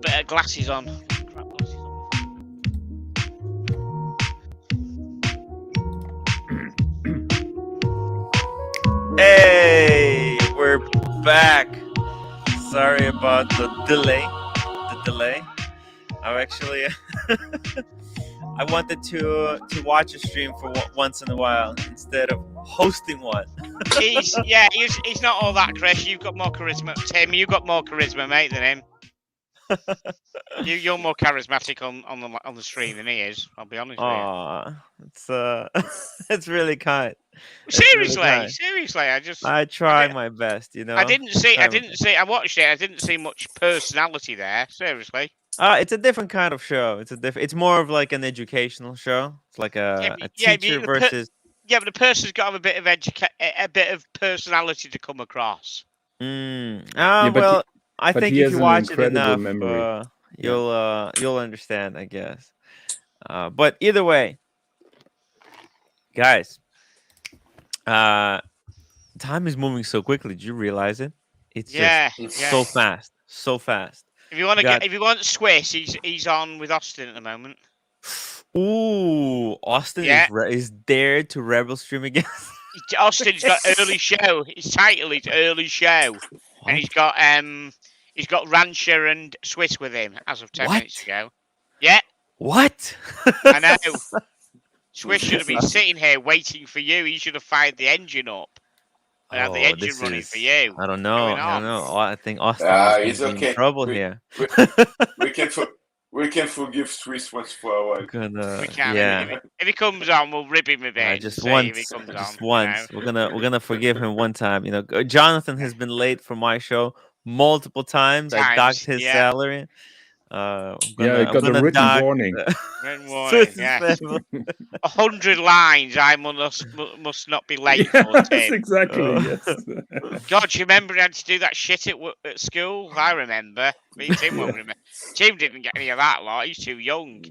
bit of glasses on. Crap glasses on. Hey, we're back. Sorry about the delay. I actually I wanted to watch a stream for once in a while instead of hosting one. He's not all that, Chris. You've got more charisma, Tim. You've got more charisma, mate, than him. You're more charismatic on the stream than he is. I'll be honest with you. It's it's really kind. Seriously, I try my best, you know. I watched it. I didn't see much personality there. Seriously. It's a different kind of show. It's more of like an educational show. It's like a teacher versus. But the person's got to have a bit of personality to come across. Well, I think if you watch it enough, you'll understand, I guess. But either way, guys, time is moving so quickly. Did you realize it? It's so fast, so fast. If you want Swiss, he's on with Austin at the moment. Ooh, Austin is there to Rebel stream again. Austin's got early show. His title is early show, and he's got Rancher and Swiss with him as of 10 minutes ago. Yeah. What? I know. Swiss should have been sitting here waiting for you. He should have fired the engine up. And have the engine running for you. I don't know. I think Austin is in trouble here. We can forgive Swiss once for a while. We can. Yeah. If he comes on, we'll rib him a bit. Just once. We're gonna forgive him one time. You know, Jonathan has been late for my show multiple times. I docked his salary. Got a written warning. Written warning. Yeah. 100 lines. I must not be late for Tim. Yes, exactly. Yes. God, you remember he had to do that shit at school? I remember. Me and Tim won't remember. Tim didn't get any of that lot. He's too young.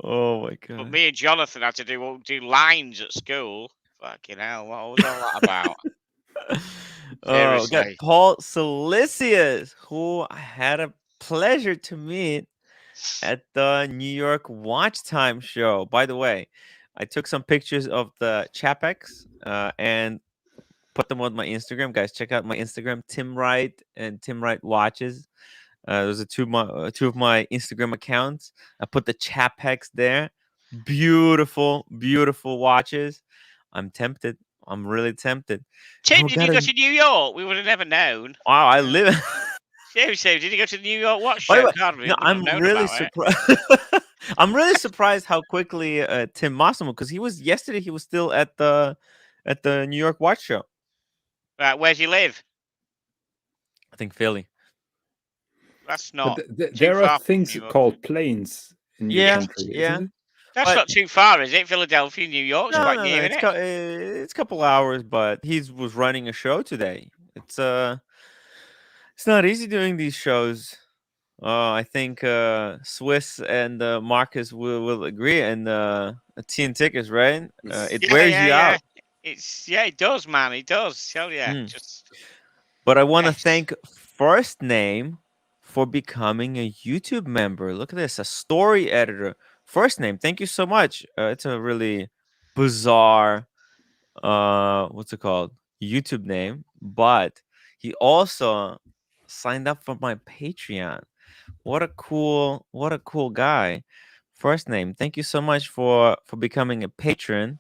Oh my god. But me and Jonathan had to do lines at school. Fucking hell! What was all that about? We got Paul Silicius, who I had a pleasure to meet at the New York Watch Time show. By the way, I took some pictures of the Chapex and put them on my Instagram. Guys, check out my Instagram, timwrite and timwrite watches. Those are two of my Instagram accounts. I put the Chapex there. Beautiful watches. I'm tempted. I'm really tempted. Tim, did you go to New York? We would have never known. Wow, I live. Seriously, did you go to the New York Watch show? No, I'm really surprised. I'm really surprised how quickly Tim Massimo, because he was still at the New York Watch show. Right, where's he live? I think Philly. That's not. There are things called planes in your country. Yeah. That's not too far, is it? Philadelphia, New York, quite near, isn't it? It's a couple hours, but he was running a show today. It's not easy doing these shows. I think Swiss and Marcus will agree, and TN Tickets, right? It wears you out. It does, man. It does. Hell yeah. But I want to thank First Name for becoming a YouTube member. Look at this, a story editor. First Name, thank you so much. It's a really bizarre, what's it called? YouTube name, but he also signed up for my Patreon. What a cool guy. First Name, thank you so much for becoming a patron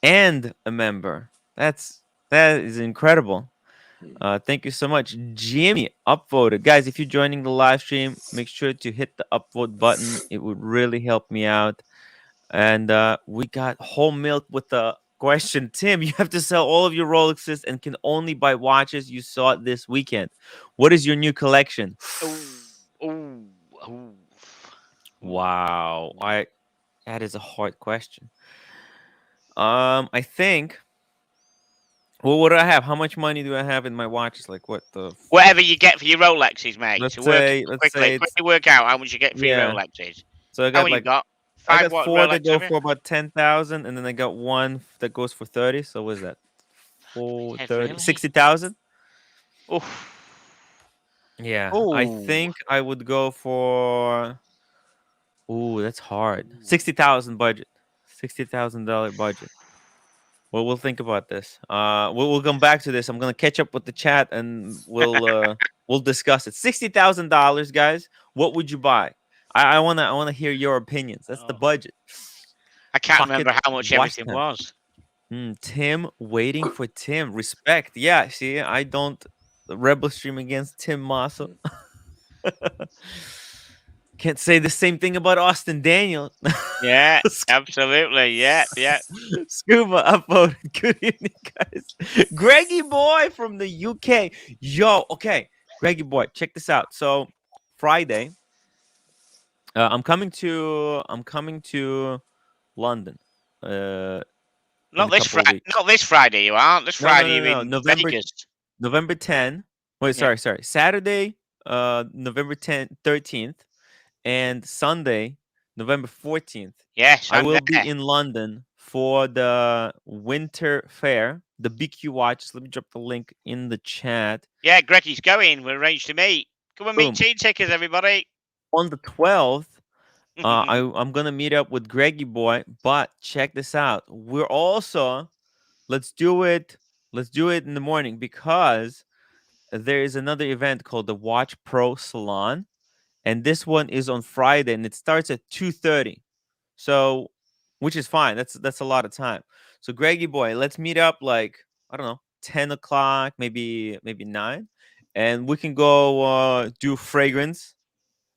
and a member. That is incredible. Thank you so much. Jimmy upvoted. Guys, if you're joining the live stream, make sure to hit the upvote button. It would really help me out. And we got whole milk with the question. Tim, you have to sell all of your Rolexes and can only buy watches you saw this weekend. What is your new collection? Wow. That is a hard question. I think. Well, what do I have? How much money do I have in my watches? Like what the? Whatever you get for your Rolexes, mate. Let's quickly work out how much you get for your Rolexes. So I got I got 4 that go for about 10,000, and then I got 1 that goes for 30. So what is that? 4, 30, 60,000. Oof. Yeah, I Oh, think I would go for. Ooh, that's hard. 60,000 budget. $60,000 budget. Well, we'll think about this. We'll come back to this. I'm gonna catch up with the chat and we'll discuss it. $60,000, guys. What would you buy? I wanna hear your opinions. That's the oh. budget. I can't Pocket remember how much watch everything time. was. Tim waiting Could- for Tim. Respect. Yeah. See, I don't rebel stream against Tim Massa. Can't say the same thing about Austin Daniel. Yeah, absolutely. Yeah, yeah. Scuba upvoted. Good evening, guys. Greggy boy from the UK. Yo, okay. Greggy boy, check this out. So Friday, I'm coming to London. In Not a this couple of Friday. weeks. Not this Friday. You aren't. This No, Friday you're no. in November Vegas. November 10. Wait, Yeah. sorry. Saturday, November 13th, and Sunday, November 14th. Yes, I I'm will there. be in London for the winter fair, the BQ watches. Let me drop the link in the chat. Yeah, Greggy's going. We're arranged to meet. Come and Boom. meet Teen Tickers, everybody. On the 12th, I'm gonna meet up with Greggy boy. But check this out. We're also let's do it in the morning because there is another event called the Watch Pro Salon, and this one is on Friday, and it starts at 2:30. So, which is fine. That's a lot of time. So, Greggy boy, let's meet up like I don't know, 10 o'clock, maybe 9, and we can go do fragrance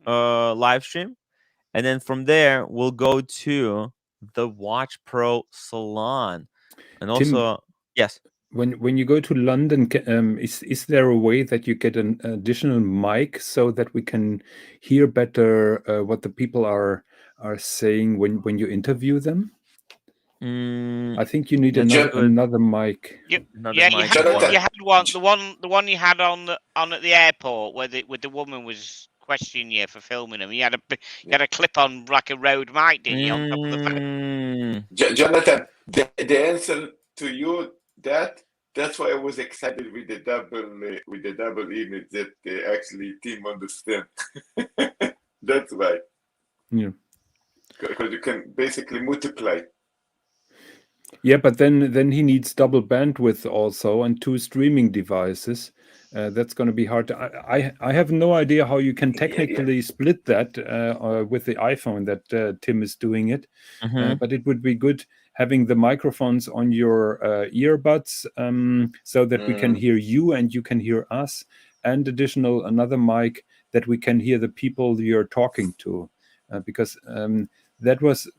live stream, and then from there we'll go to the Watch Pro Salon, and Tim, also yes. when you go to London, is there a way that you get an additional mic so that we can hear better what the people are saying when you interview them? I think you need that's another mic. Another Yeah, mic. you had one. The one you had on at the airport where the woman was questioning you for filming him. You had a clip on like a Rode mic, didn't you? On top of the phone? Jonathan, the answer to you that's why I was excited with the double image that actually Tim understand. That's why. Yeah. Because you can basically multiply. Yeah, but then he needs double bandwidth also and 2 streaming devices. That's going to be hard. I have no idea how you can technically split that with the iPhone that Tim is doing it. But it would be good having the microphones on your earbuds so that we can hear you and you can hear us, and another mic that we can hear the people you're talking to, because that was.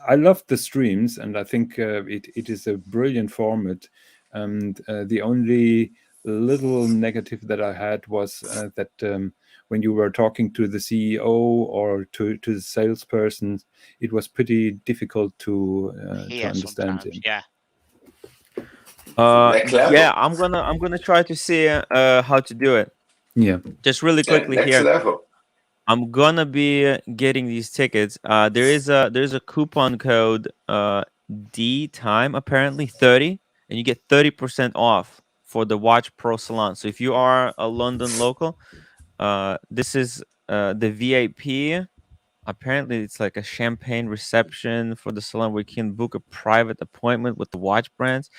I loved the streams, and I think it is a brilliant format. And the only little negative that I had was that when you were talking to the CEO or to the salesperson, it was pretty difficult to understand him. Yeah. Yeah, I'm gonna try to see how to do it. Yeah. Just really quickly next here. level. I'm gonna be getting these tickets. There's a coupon code D time apparently 30, and you get 30% off for the Watch Pro Salon. So if you are a London local, this is the VIP. Apparently, it's like a champagne reception for the salon where you can book a private appointment with the watch brands.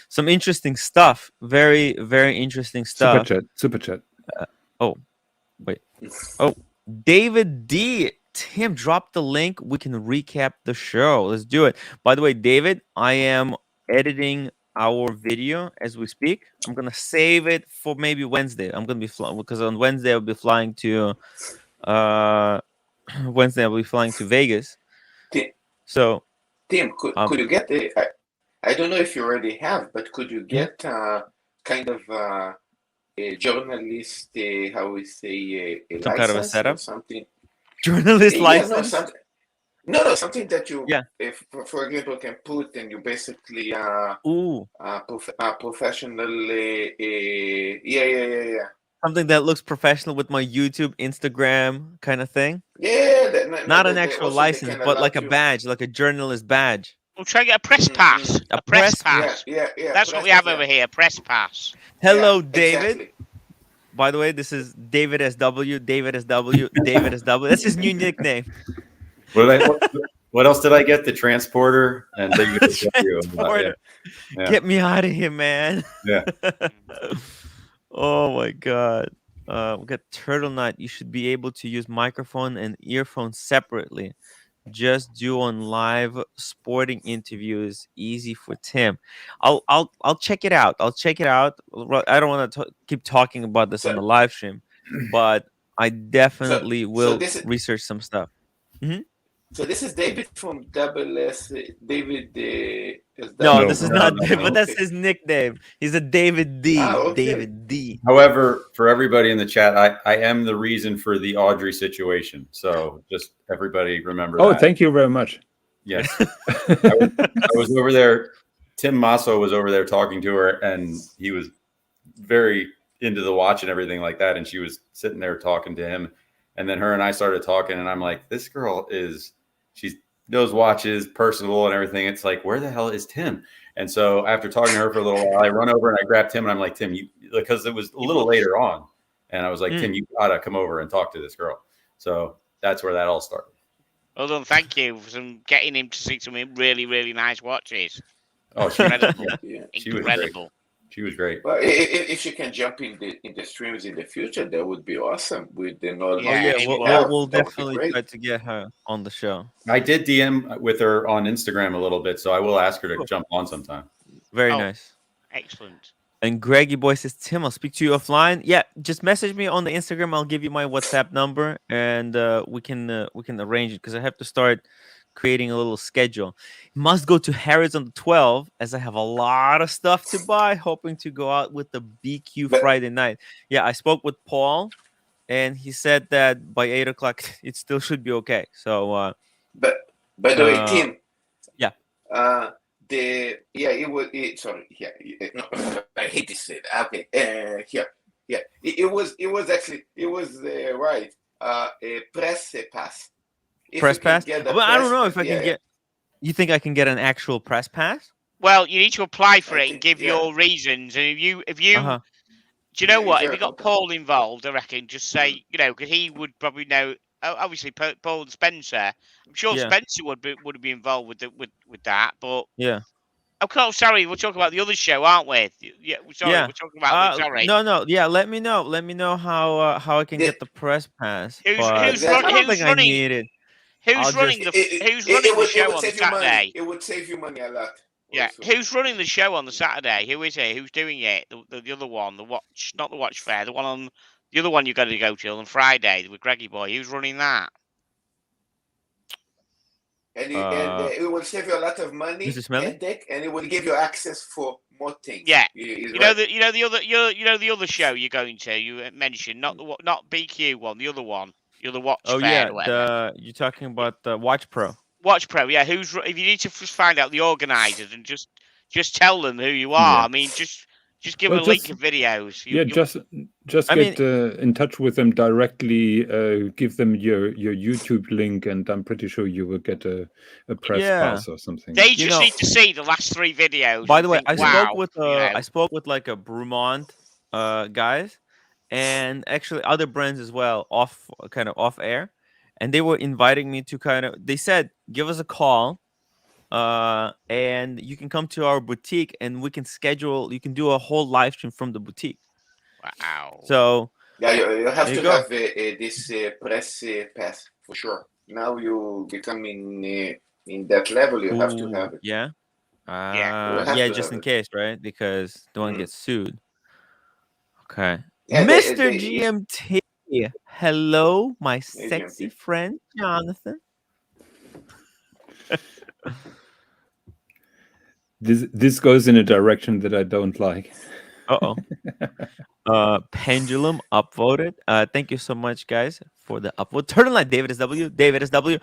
Some interesting stuff. Very, very interesting stuff. Super chat. Oh, wait. Oh, David D. Tim, drop the link. We can recap the show. Let's do it. By the way, David, I am editing our video as we speak. I'm gonna save it for maybe Wednesday. I'm gonna be flying because on Wednesday I'll be flying to Wednesday I'll be flying to Vegas. So Tim, could you get I don't know if you already have, but could you get kind of a journalist, how we say, a some license kind of a setup? or something? Journalist license? No, something that you, yeah. if for example, can put and you basically professional. Yeah. Something that looks professional with my YouTube, Instagram kind of thing. Yeah, not an actual license, but like a badge, like a journalist badge. We'll try to get a press pass. A press pass. Yeah. That's what we have over here. Press pass. Hello, David. Exactly. By the way, this is David SW. David SW. David SW. That's his new nickname. What else did I get? The transporter and David SW. Transporter. Yeah. Get me out of here, man. Yeah. Oh my god. We got Turtle Nut. You should be able to use microphone and earphones separately. Just do on live sporting interviews. Easy for Tim. I'll check it out. I'll check it out. I don't want to keep talking about this on the live stream, but I definitely will research some stuff. Mm-hmm. So this is David from Double S. David. No, this is not David, but that's his nickname. He's a David D. David D. However, for everybody in the chat, I am the reason for the Audrey situation. So just everybody remember that. Thank you very much. Yes. I was over there. Tim Masso was over there talking to her, and he was very into the watch and everything like that. And she was sitting there talking to him. And then her and I started talking, and I'm like, this girl she knows watches, personable and everything. It's like, where the hell is Tim? And so after talking to her for a little while, I run over and I grab Tim, and I'm like, Tim, because it was a little later on. And I was like, Tim, you gotta come over and talk to this girl. So that's where that all started. Well done, thank you for getting him to see some really, really nice watches. Oh, incredible. She was great. She was great. Well, if she can jump in the streams in the future, that would be awesome. With the knowledge. We'll definitely try to get her on the show. I did DM with her on Instagram a little bit, so I will ask her to jump on sometime. Very nice. Excellent. And Greggy Boy says, Tim, I'll speak to you offline. Yeah, just message me on the Instagram. I'll give you my WhatsApp number, and we can arrange it, because I have to start creating a little schedule. Must go to Harrods on the 12th, as I have a lot of stuff to buy, hoping to go out with the BQ Friday night. Yeah, I spoke with Paul, and he said that by 8 o'clock it still should be okay. So but by the way, Tim, I hate to say that. Okay, it was right. A press pass. Press pass? Well, I don't know if I can get. You think I can get an actual press pass? Well, you need to apply for it and give your reasons. And if you, do you know what? If you got Paul involved, I reckon just say, because he would probably know. Obviously, Paul and Spencer. I'm sure Spencer would be involved with that. But of course, sorry, we're talking about the other show, aren't we? Yeah, we're talking about. Sorry. No. Yeah, let me know how I can get the press pass. Who's running? I need it. Who's running the show on Saturday? It would save you money a lot. Yeah, who's running the show on the Saturday? Who is it? Who's doing it? The other one, not the watch fair, the other one you got to go to on Friday with Greggy Boy. Who's running that? And it will save you a lot of money, and it will give you access for more things. Yeah, the other show you're going to. You mentioned not BQ one, the other one. You're the watch. You're talking about the Watch Pro. Watch Pro, yeah. If you need to just find out the organisers and just tell them who you are. Yeah. I mean, just give them a link of videos. Just get in touch with them directly. Give them your YouTube link, and I'm pretty sure you will get a press pass or something. They just need to see the last 3 videos. By the way, I spoke with like a Brumont guys. And actually other brands as well, off air, and they were inviting me to they said, give us a call, and you can come to our boutique, and we can schedule. You can do a whole live stream from the boutique. Wow! So yeah, you have to have this press pass for sure. Now you become in that level, you have to have it. Just in case, right? Because don't want to get sued. Okay. Yeah, Mr. GMT, hello, my sexy friend Jonathan. This goes in a direction that I don't like. Pendulum upvoted. Thank you so much, guys, for the upvote. Turtle Light, David SW.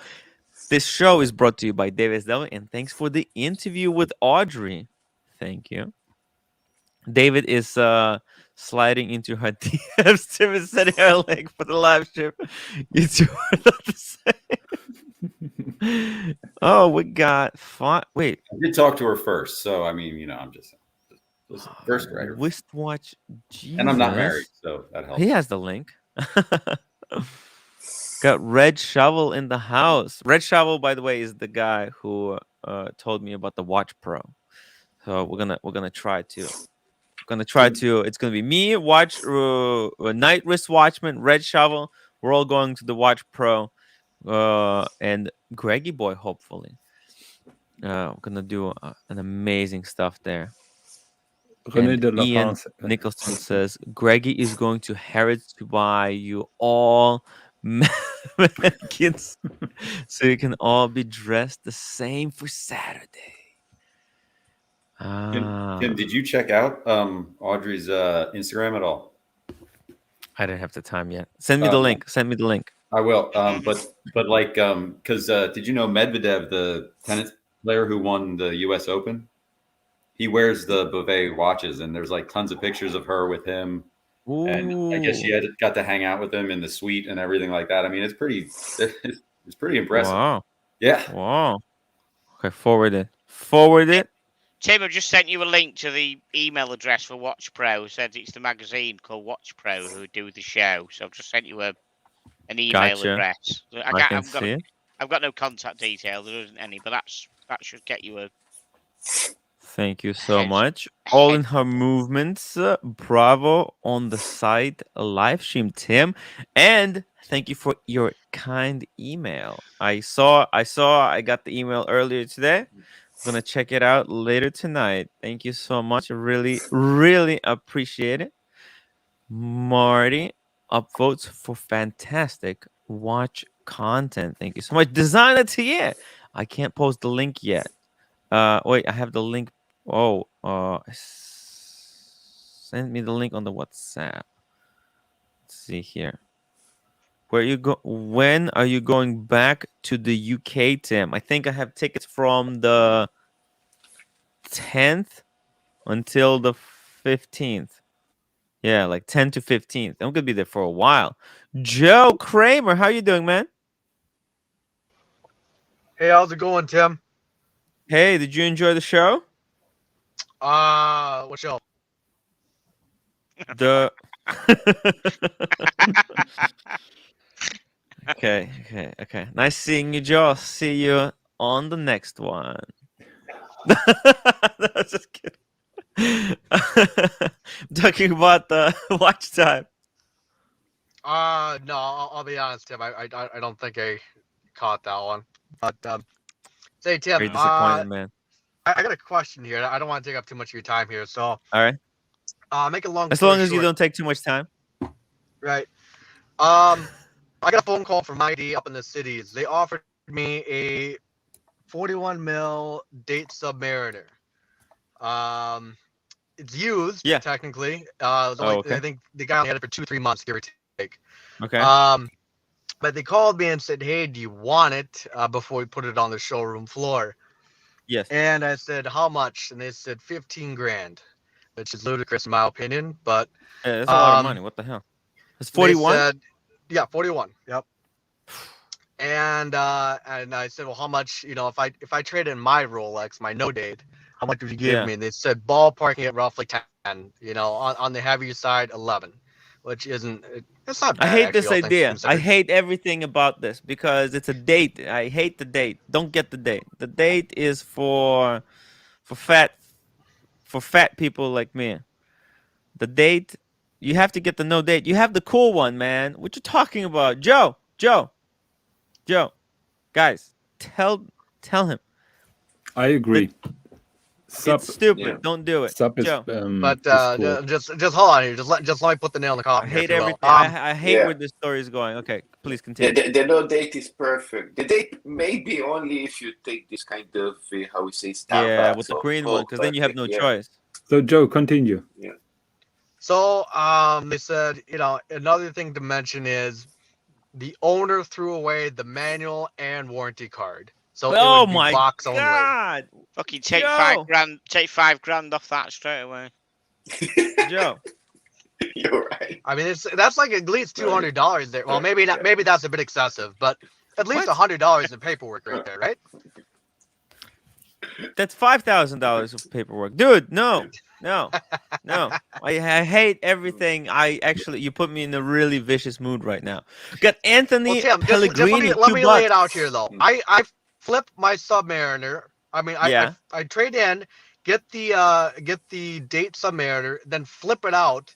This show is brought to you by David SW, and thanks for the interview with Audrey. Thank you. David is sliding into her DMs. Tim is sending her a link for the live stream. You two are not the same. Oh, we got fun. Wait. I did talk to her first, so I mean, I'm just. was first grader. Wristwatch. Jesus. And I'm not married, so that helps. He has the link. Got Red Shovel in the house. Red Shovel, by the way, is the guy who told me about the Watch Pro. So we're gonna try to. It's gonna be me, Night Wristwatchman, Red Shovel. We're all going to the Watch Pro, and Greggy Boy. Hopefully, we're gonna do an amazing stuff there. René And de la Ian France. Nicholson says Greggy is going to Harrods to buy you all mannequins so you can all be dressed the same for Saturday. Tim, did you check out Audrey's Instagram at all? I didn't have the time yet. Send me the link. Send me the link. I will. But like, because did you know Medvedev, the tennis player who won the U.S. Open? He wears the Beauvais watches, and there's like tons of pictures of her with him. Ooh. And I guess she got to hang out with him in the suite and everything like that. I mean, it's pretty impressive. Wow. Yeah. Wow. Okay, forward it. Tim, I've just sent you a link to the email address for Watch Pro. It says it's the magazine called Watch Pro who do the show. So I've just sent you an email address. I've got no contact details. There isn't any, but that should get you a. Thank you so much. All in her movements. Bravo on the site live stream, Tim. And thank you for your kind email. I got the email earlier today. I'm gonna check it out later tonight. Thank you so much. I really, really appreciate it. Marty, upvotes for fantastic watch content. Thank you so much. Designer Tier. I can't post the link yet. Wait, I have the link. Oh, send me the link on the WhatsApp. Let's see here. When are you going back to the UK, Tim? I think I have tickets from the 10th until the 15th. Yeah, like 10 to 15th. I'm gonna be there for a while. Joe Kramer, how you doing, man? Hey, how's it going, Tim? Hey, did you enjoy the show? What show? The Okay. Nice seeing you, Joe. I'll see you on the next one. No, just kidding. Talking about the watch time. No, I'll be honest, Tim. I don't think I caught that one. But say, Tim, Very disappointed, man. I got a question here. I don't want to take up too much of your time here, so All right. make a long. As long as you don't take too much time. Right. I got a phone call from ID up in the cities. They offered me a 41 mil date Submariner. It's used, technically. Okay. I think the guy only had it for 2-3 months, give or take. Okay. But they called me and said, "Hey, do you want it?" Before we put it on the showroom floor. Yes. And I said, "How much?" And they said 15 grand, which is ludicrous in my opinion. But that's a lot of money. What the hell? It's 41. Yeah, 41. Yep. And I said, "Well, how much? If I trade in my Rolex, my no date, how much would you give me?" And they said ballparking at roughly 10. On the heavier side, 11, which isn't. It's not bad. I hate this idea. I hate everything about this because it's a date. I hate the date. Don't get the date. The date is for fat people like me. The date, you have to get the no date. You have the cool one, man. What you talking about, Joe? Guys, tell him. I agree. It's stupid. Yeah. Don't do it. Sub is, Joe. But cool. just hold on here. Just let me put the nail in the coffin. I hate everything. I hate where this story is going. Okay, please continue. The no date is perfect. The date maybe only if you take this kind of how we say Starbucks. Yeah, with the green one, because then you have no choice. So Joe, continue. Yeah. So they said, another thing to mention is the owner threw away the manual and warranty card. So it would be box God. only. Fucking take $5,000. Take $5,000 off that straight away. Joe. You're right. I mean, that's like at least $200 there. Well, maybe not. Maybe that's a bit excessive, but at least $100 in paperwork right there, right? That's $5,000 of paperwork, dude. No, No, no. I hate everything. You put me in a really vicious mood right now. Got Well, Anthony Tim, just Pellegrini, let me lay $2. it out here though. I flip my Submariner. I mean, Yeah. I trade in, get the date Submariner, then flip it out,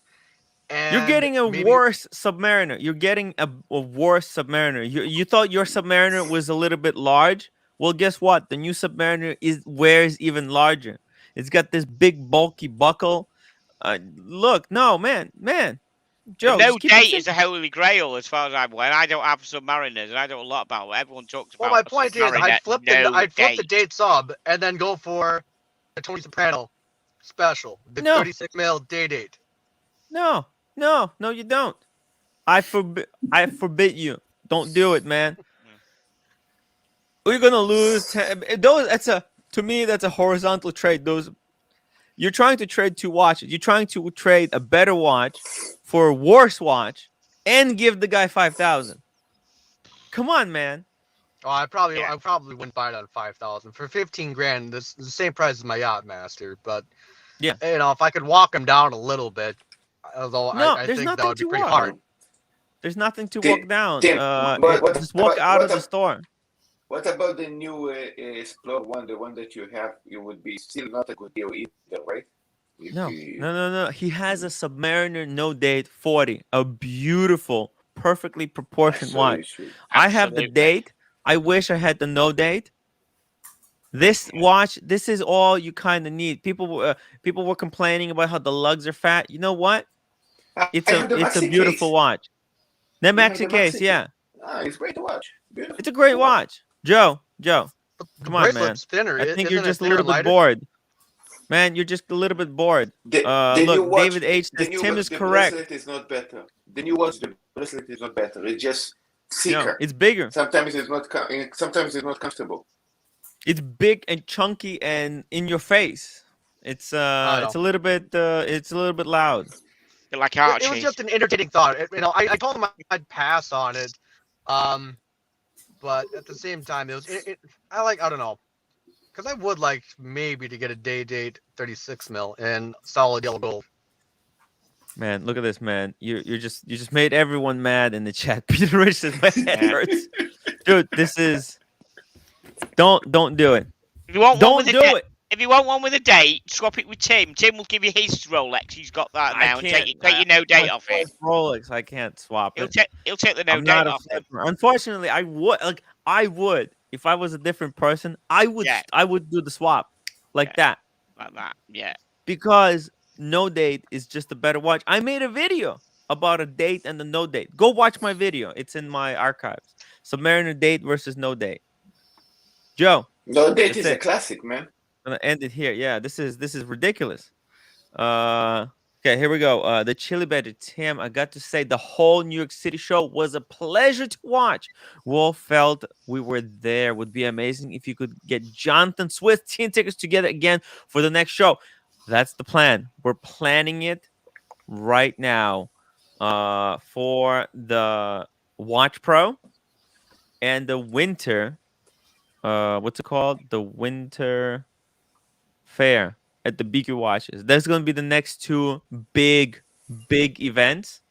and You're getting a maybe. worse Submariner. You're getting a worse Submariner. You thought your Submariner was a little bit large. Well, guess what? The new Submariner wears even larger. It's got this big bulky buckle. Look, no, man, The Joe, no just keep it date is simple. a holy grail as far as I'm aware. I don't have Submariners, and I know a lot about it. Everyone talks Well, about my a point is, Submariner. No I'd flip the date. date sub, and then go for the Tony Soprano special, the No, 36 mil day date. no, you don't. I forbid you. Don't do it, man. We're gonna lose. To me, that's a horizontal trade. You're trying to trade two watches. You're trying to trade a better watch for a worse watch and give the guy 5,000. Come on, man. Oh, I Yeah. probably wouldn't buy it on 5,000 for 15 grand. This is the same price as my Yacht Master, but Yeah. you know, if I could walk him down a little bit, although No, I there's think that nothing would be to pretty walk. hard. There's nothing to Tim, walk down. Tim, what Just walk out of the store. What about the new Explore one, the one that you have? It would be still not a good deal either, right? No. He has a Submariner No Date 40, a beautiful, perfectly proportioned So you watch. should. I have the Absolutely. date. I wish I had the No Date. This watch, this is all you kind of need. People were complaining about how the lugs are fat. You know what? I It's have the a maxi beautiful case. watch. The You have maxi the case, maxi yeah. It's great to watch. Beautiful. It's a great watch. Joe, But the come on, man. bracelet's thinner. I think you're Isn't it just a thinner little and bit lighter? bored. Man, you're just a little bit bored. The new Look, watch, David H the says new Tim watch, is the correct. bracelet is not better. The new watch, the bracelet is not better. It's just No, thicker. it's bigger. Sometimes it's not. Sometimes it's not comfortable. It's big and chunky and in your face. It's I it's a know. little bit loud. They're like It was Archie. just an entertaining thought. You know, I told him I'd pass on it, but at the same time, it was. I don't know, because I would like maybe to get a day date 36 mil in solid yellow gold. Man, look at this, man. You just made everyone mad in the chat. Peter Rich says my head hurts. Dude, this is don't do it. If you want one Don't with a do it. if you want one with a date, swap it with Tim. Tim will give you his Rolex. He's got that now, and take your no date off him. Rolex, I can't swap He'll it. take the no I'm date not a off him. flipper. Unfortunately, I would if I was a different person. I would do the swap like that Like that. Yeah. because No Date is just a better watch. I made a video about a date and the No Date. Go watch my video. It's in my archives. Submariner Date versus No Date. Joe, No Date that's is a it. classic, man. I'm gonna end it here. Yeah, this is ridiculous. Okay, here we go. The Chili Badger Tim. I got to say the whole New York City show was a pleasure to watch. Wolf felt we were there. Would be amazing if you could get Jonathan Swiss team tickets together again for the next show. That's the plan. We're planning it right now. For the Watch Pro and the winter. What's it called? The winter fair at the BQ Watches. That's going to be the next two big events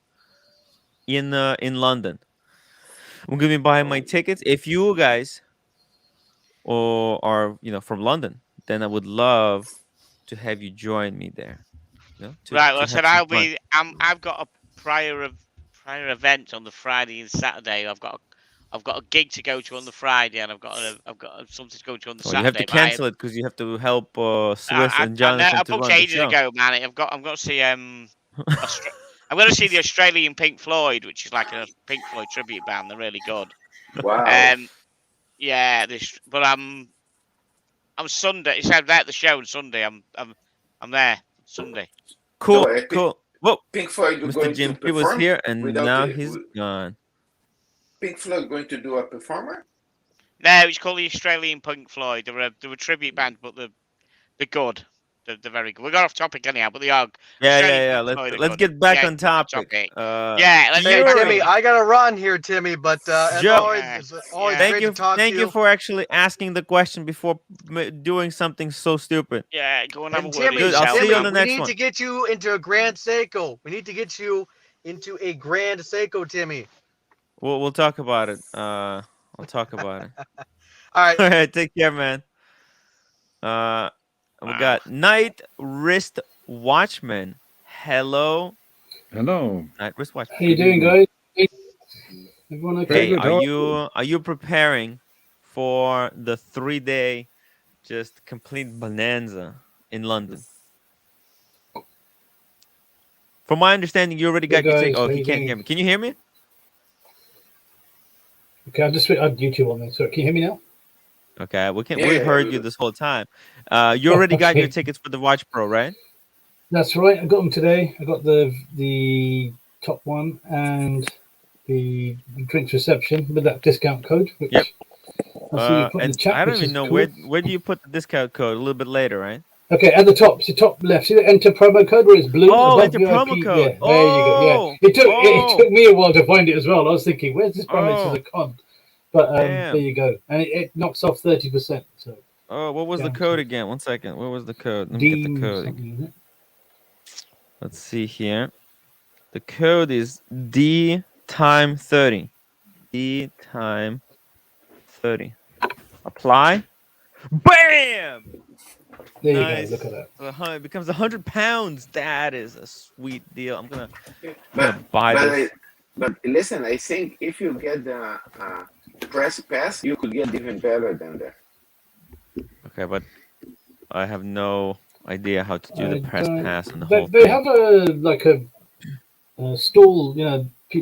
in London. I'm going to be buying my tickets. If you guys are from London, then I would love to have you join me there. Right. Well, I said I'll be. I've got a prior event on the Friday and Saturday. I've got a gig to go to on the Friday, and I've got something to go to on the Saturday. You have to cancel it because you have to help Swiss and Jonathan I to run booked the ages show. ago, man. I've got to see I'm going to see the Australian Pink Floyd, which is like a Pink Floyd tribute band. They're really good. Wow. Yeah. But I'm Sunday. It's out there at the show on Sunday. I'm there Sunday. Cool. No, Cool. Whoa. Pink Floyd Mr. going Jim, to he was perform here and without now the- he's gone. Pink Floyd going to do a performer? No, it's called the Australian Pink Floyd. They're a tribute band, but they're good. They're very good. We got off topic anyhow, but they are. Yeah. Australian toy, they're Let's good. get back Yeah, on topic. Yeah, let's Hey, get back Fury. Timmy, on. I gotta run here, Timmy. But as Joe. always, Yeah, it's always yeah. great to talk to Thank you. you for actually asking the question before doing something so stupid. Yeah, go and have And a word with Timmy, Dude, I'll yourself. see you on Timmy, the we next need one. to get you into a Grand Seiko. We need to get you into a Grand Seiko, Timmy. We'll talk about it. I'll talk about it. All right. All right, take care, man. We Wow. got Night Wrist Watchman. Hello, Hello. Night Wrist Watchman. How you doing, guys? Everyone Very okay? Hey, good. are you preparing for the 3-day just complete bonanza in London? From my understanding, you already Hey got your ticket. guys, Oh, how he you can't doing? hear me. Can you hear me? Okay, I'll just add YouTube on there. So can you hear me now? Okay, we can. Yeah, We've yeah, heard we you do. this whole time. You already got your Okay. tickets for the Watch Pro, right? That's right. I got them today. I got the top one and the drinks reception with that discount code, which Yep. I see you put in the And chat, I don't which even is know cool. where do you put the discount code? A little bit later, right? Okay, at the top, so top left, see the enter promo code where it's blue Oh, above enter VIP? promo code. Yeah, there you go. Yeah, Oh, it took me a while to find it as well. I was thinking, where's this promo? This is oh, a con, but damn. there you go, and it knocks off 30%. So Oh, what was the down code to again? One second. What was the code? Let me get the D code. something, is it? Let's see here. The code is D time 30. D time 30. Apply. Bam! There you Nice. go. Look at that. So it becomes 100 pounds. That is a sweet deal. I'm gonna But buy but this. but listen, I think if you get the press pass, you could get even better than that. Okay, but I have no idea how to do the press pass and the They, whole they thing. have a stall,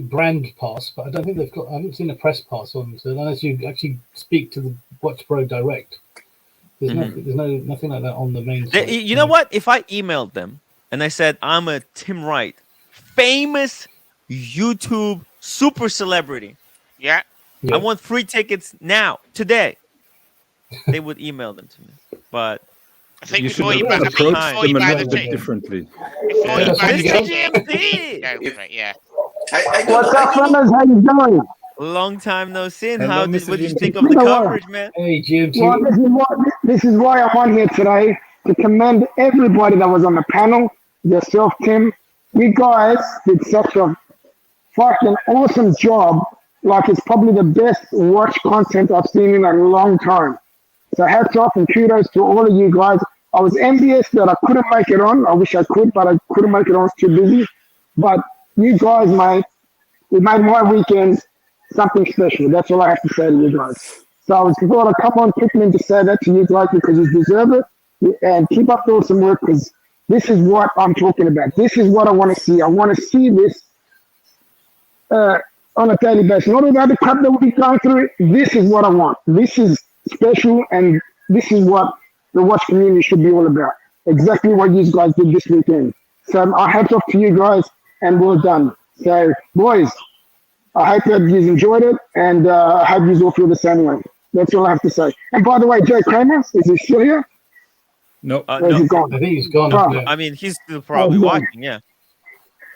brand pass, but I don't think they've got. I haven't seen a press pass on them. So unless you actually speak to the Watch Pro direct, there's nothing like that on the main site. You know what? If I emailed them and I said I'm a timwrite, famous YouTube super celebrity, Yeah. Yeah. I want free tickets now, today, they would email them to me. But I think You should before you have buy, I think approach before them you a buy the little bit ticket, differently. before you That's buy how the you Mr. get ticket, GMT, go for it. Yeah. I What's up, don't know. fellas? How you doing? long time no seen. Hello, What Mr. did you GMT. think of the Hello. coverage, man? Hey, GMT. Well, this is why I'm on here today to commend everybody that was on the panel. Yourself, Tim. You guys did such a fucking awesome job. Like it's probably the best watch content I've seen in a long time. So hats off and kudos to all of you guys. I was envious that I couldn't make it on. I wish I could, but I couldn't make it on. I was too busy. But you guys, mate, it made my weekend something special. That's all I have to say to you guys. So I was thought I'd come on quickly and just say that to you guys because you deserve it. And keep up the awesome work because this is what I'm talking about. This is what I want to see. I want to see this on a daily basis. Not all the other crap that we'll be going through. This is what I want. This is special and this is what the watch community should be all about. Exactly what you guys did this weekend. So I hats off to you guys and well done. So boys, I hope that you enjoyed it and I hope you all feel the same way. That's all I have to say. And by the way, Joe Kramer, is he still here? No. Or is No, he gone? I think he's gone. Oh. Yeah. I mean he's still probably yeah. watching. Yeah.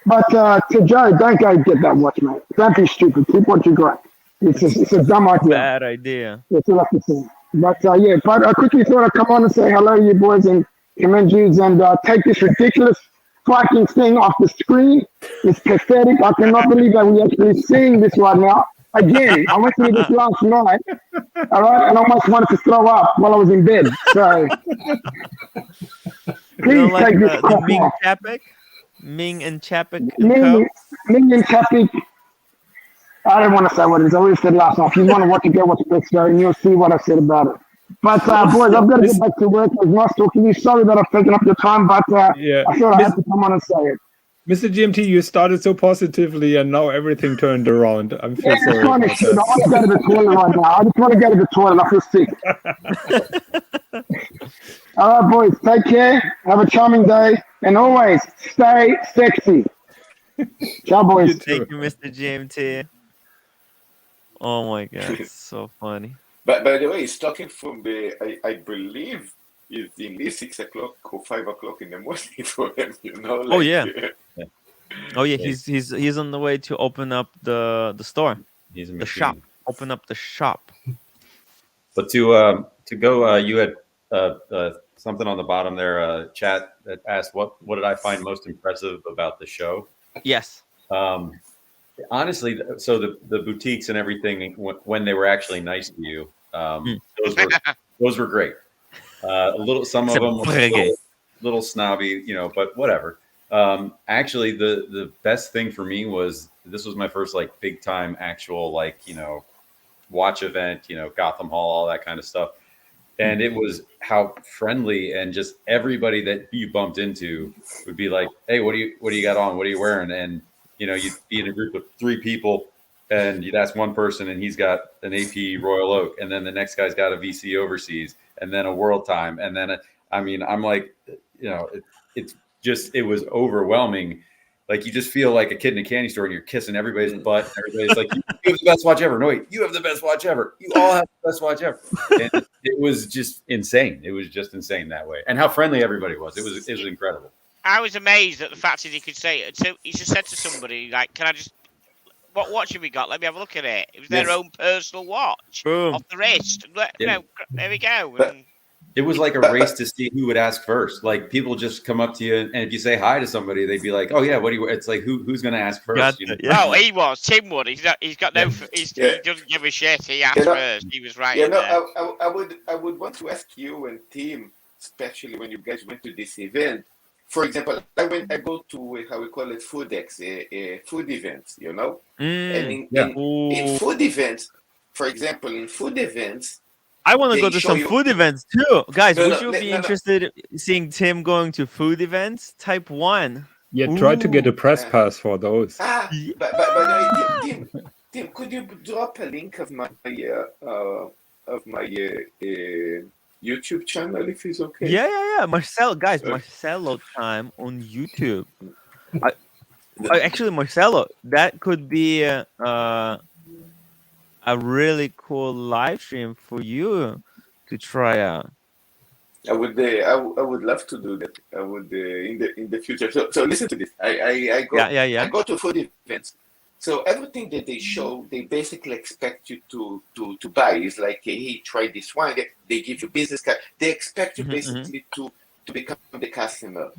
But to Joe, don't go get that watch, mate. Don't be stupid. Keep what you got. It's a dumb idea. Bad idea. That's all I have to say. But yeah, but I quickly thought I'd come on and say hello to you boys and commend you and take this ridiculous fucking thing off the screen. It's pathetic. I cannot believe that we're actually seeing this right now. Again, I went through this last night, all right, and I almost wanted to throw up while I was in bed. So please like take this the crap Ming off. Chapek? Ming and Chapek and Co. Million traffic. I don't want to say what it is. I already said last night. If you want to watch it, go watch the next show, and you'll see what I said about it. But boys, I've got to get back to work. It was nice talking to you. Sorry that I've taken up your time, but Yeah. I thought I had to come on and say it. Mr. GMT, you started so positively and now everything turned around. I'm so Yeah, sorry it's kind of about shit. I that. want to go to the toilet right now. I just want to go to the toilet. I feel sick. All right, boys. Take care. Have a charming day. And always stay sexy. Ciao, boys. You too. Thank you, Mr. GMT. Oh my god, it's so funny. But by the way, he's talking from the, I believe it's in least 6 o'clock or 5 o'clock in the morning for him. You know. Like, Oh yeah. Oh yeah. Yeah. He's on the way to open up the store, He's a the shop. machine. Open up the shop. But to go, you had something on the bottom there, chat that asked what did I find most impressive about the show? Yes. Honestly, so the boutiques and everything when they were actually nice to you, those were great. Some of them were a little snobby, but whatever. Actually, the best thing for me was this was my first like big time actual watch event, Gotham Hall, all that kind of stuff. And it was how friendly and just everybody that you bumped into would be like, "Hey, what do you got on? What are you wearing?" And you'd be in a group of 3 people, and you'd ask one person, and he's got an AP Royal Oak, and then the next guy's got a VC Overseas, and then a World Time, and then I'm like, it was overwhelming. Like you just feel like a kid in a candy store and you're kissing everybody's butt. And everybody's like, you have the best watch ever. No, wait, you have the best watch ever. You all have the best watch ever. And it was just insane. It was just insane that way. And how friendly everybody was. It was incredible. I was amazed at the fact that he could say it. So he just said to somebody, like, can I just, what watch have we got? Let me have a look at it. It was their own personal watch. Boom. Off the wrist. There we go. It was like a race to see who would ask first. Like people just come up to you, and if you say hi to somebody, they'd be like, "Oh yeah, what do you?" It's like who's going to ask first? Oh, he was. Tim would. He doesn't give a shit. He asked first. He was right. I would want to ask you and Tim, especially when you guys went to this event. For example, I go to how we call it Foodex, food events. And in food events, for example, in food events. I want to go to some food events too, guys. Would you be interested in seeing Tim going to food events? Type 1. Yeah, try to get a press pass for those. But Tim, could you drop a link of my YouTube channel if it's okay? Yeah. Marcelo time on YouTube. Actually, Marcelo, that could be a really cool live stream for you to try out. I would love to do that. I would in the future. So listen to this. I go to food events. So everything that they show, they basically expect you to buy. It's like, hey, try this one. They give you business card. They expect you basically to become the customer.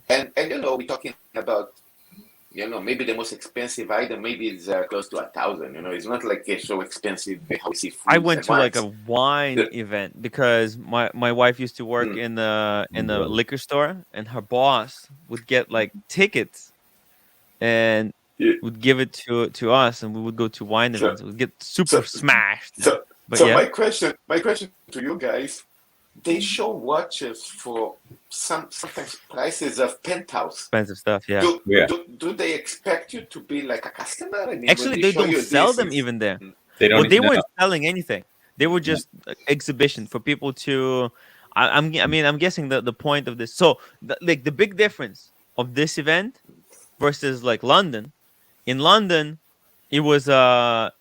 And we're talking about maybe the most expensive item, maybe it's close to 1,000. It's not like it's so expensive how we see food. I went to like a wine event because my wife used to work in the liquor store, and her boss would get like tickets and would give it to us, and we would go to wine events. We'd get super smashed. So my question to you guys, they show watches for sometimes prices of penthouse. Expensive stuff, yeah. Do they expect you to be like a customer? I mean, actually, they don't sell them even there. They don't. They weren't selling anything. They were just exhibition for people to. I'm guessing the point of this. So, the big difference of this event versus like London. In London, it was a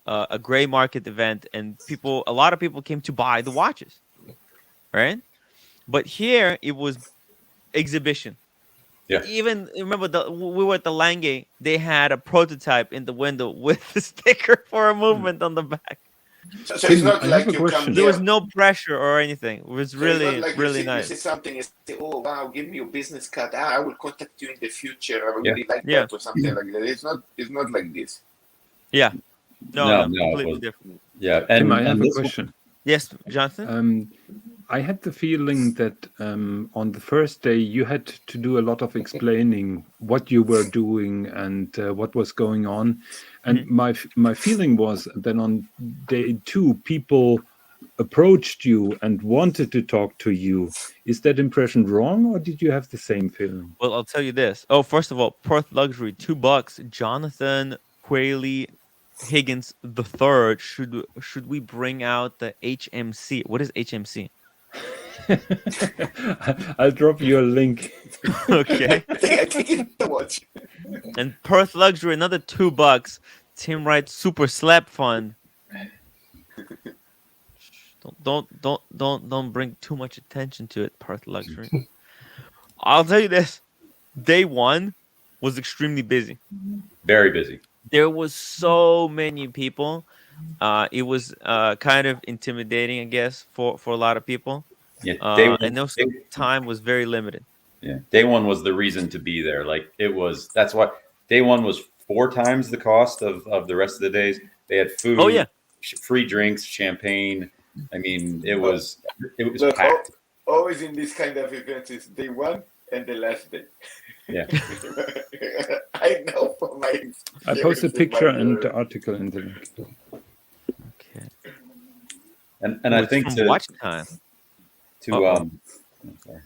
gray market event, and a lot of people came to buy the watches. Right, but here it was exhibition. Yeah. Even remember we were at the Lange. They had a prototype in the window with a sticker for a movement on the back. So it's not like you come There there. was no pressure or anything. It was really like really you nice. see something, you say, "Oh wow, give me your business card. I will contact you in the future. I would really like that," or something like that. It's not like this. Yeah. No, No, completely different. Yeah, Tim, I have a question. Yes, Jonathan. I had the feeling that on the first day you had to do a lot of explaining what you were doing and what was going on. And my feeling was that on day 2, people approached you and wanted to talk to you. Is that impression wrong, or did you have the same feeling? Well, I'll tell you this. Oh, first of all, Perth Luxury, $2. Jonathan Quayle Higgins III. Should we bring out the HMC? What is HMC? I'll drop you a link. Okay. I think it's the watch. And Perth Luxury, another $2. Timwrite Super Slap Fund. Don't bring too much attention to it, Perth Luxury. I'll tell you this: day one was extremely busy. Very busy. There was so many people. It was kind of intimidating, I guess, for a lot of people. Yeah, And also time was very limited. Yeah, day one was the reason to be there. Like it was. That's why day one was 4 times the cost of the rest of the days. They had food. Oh yeah, free drinks, champagne. I mean, it was Look, packed. Always in this kind of events is day one and the last day. Yeah. I know from my experience. I post a picture in my, and the article in the link. okay. And I think from to watch time. I'm sorry.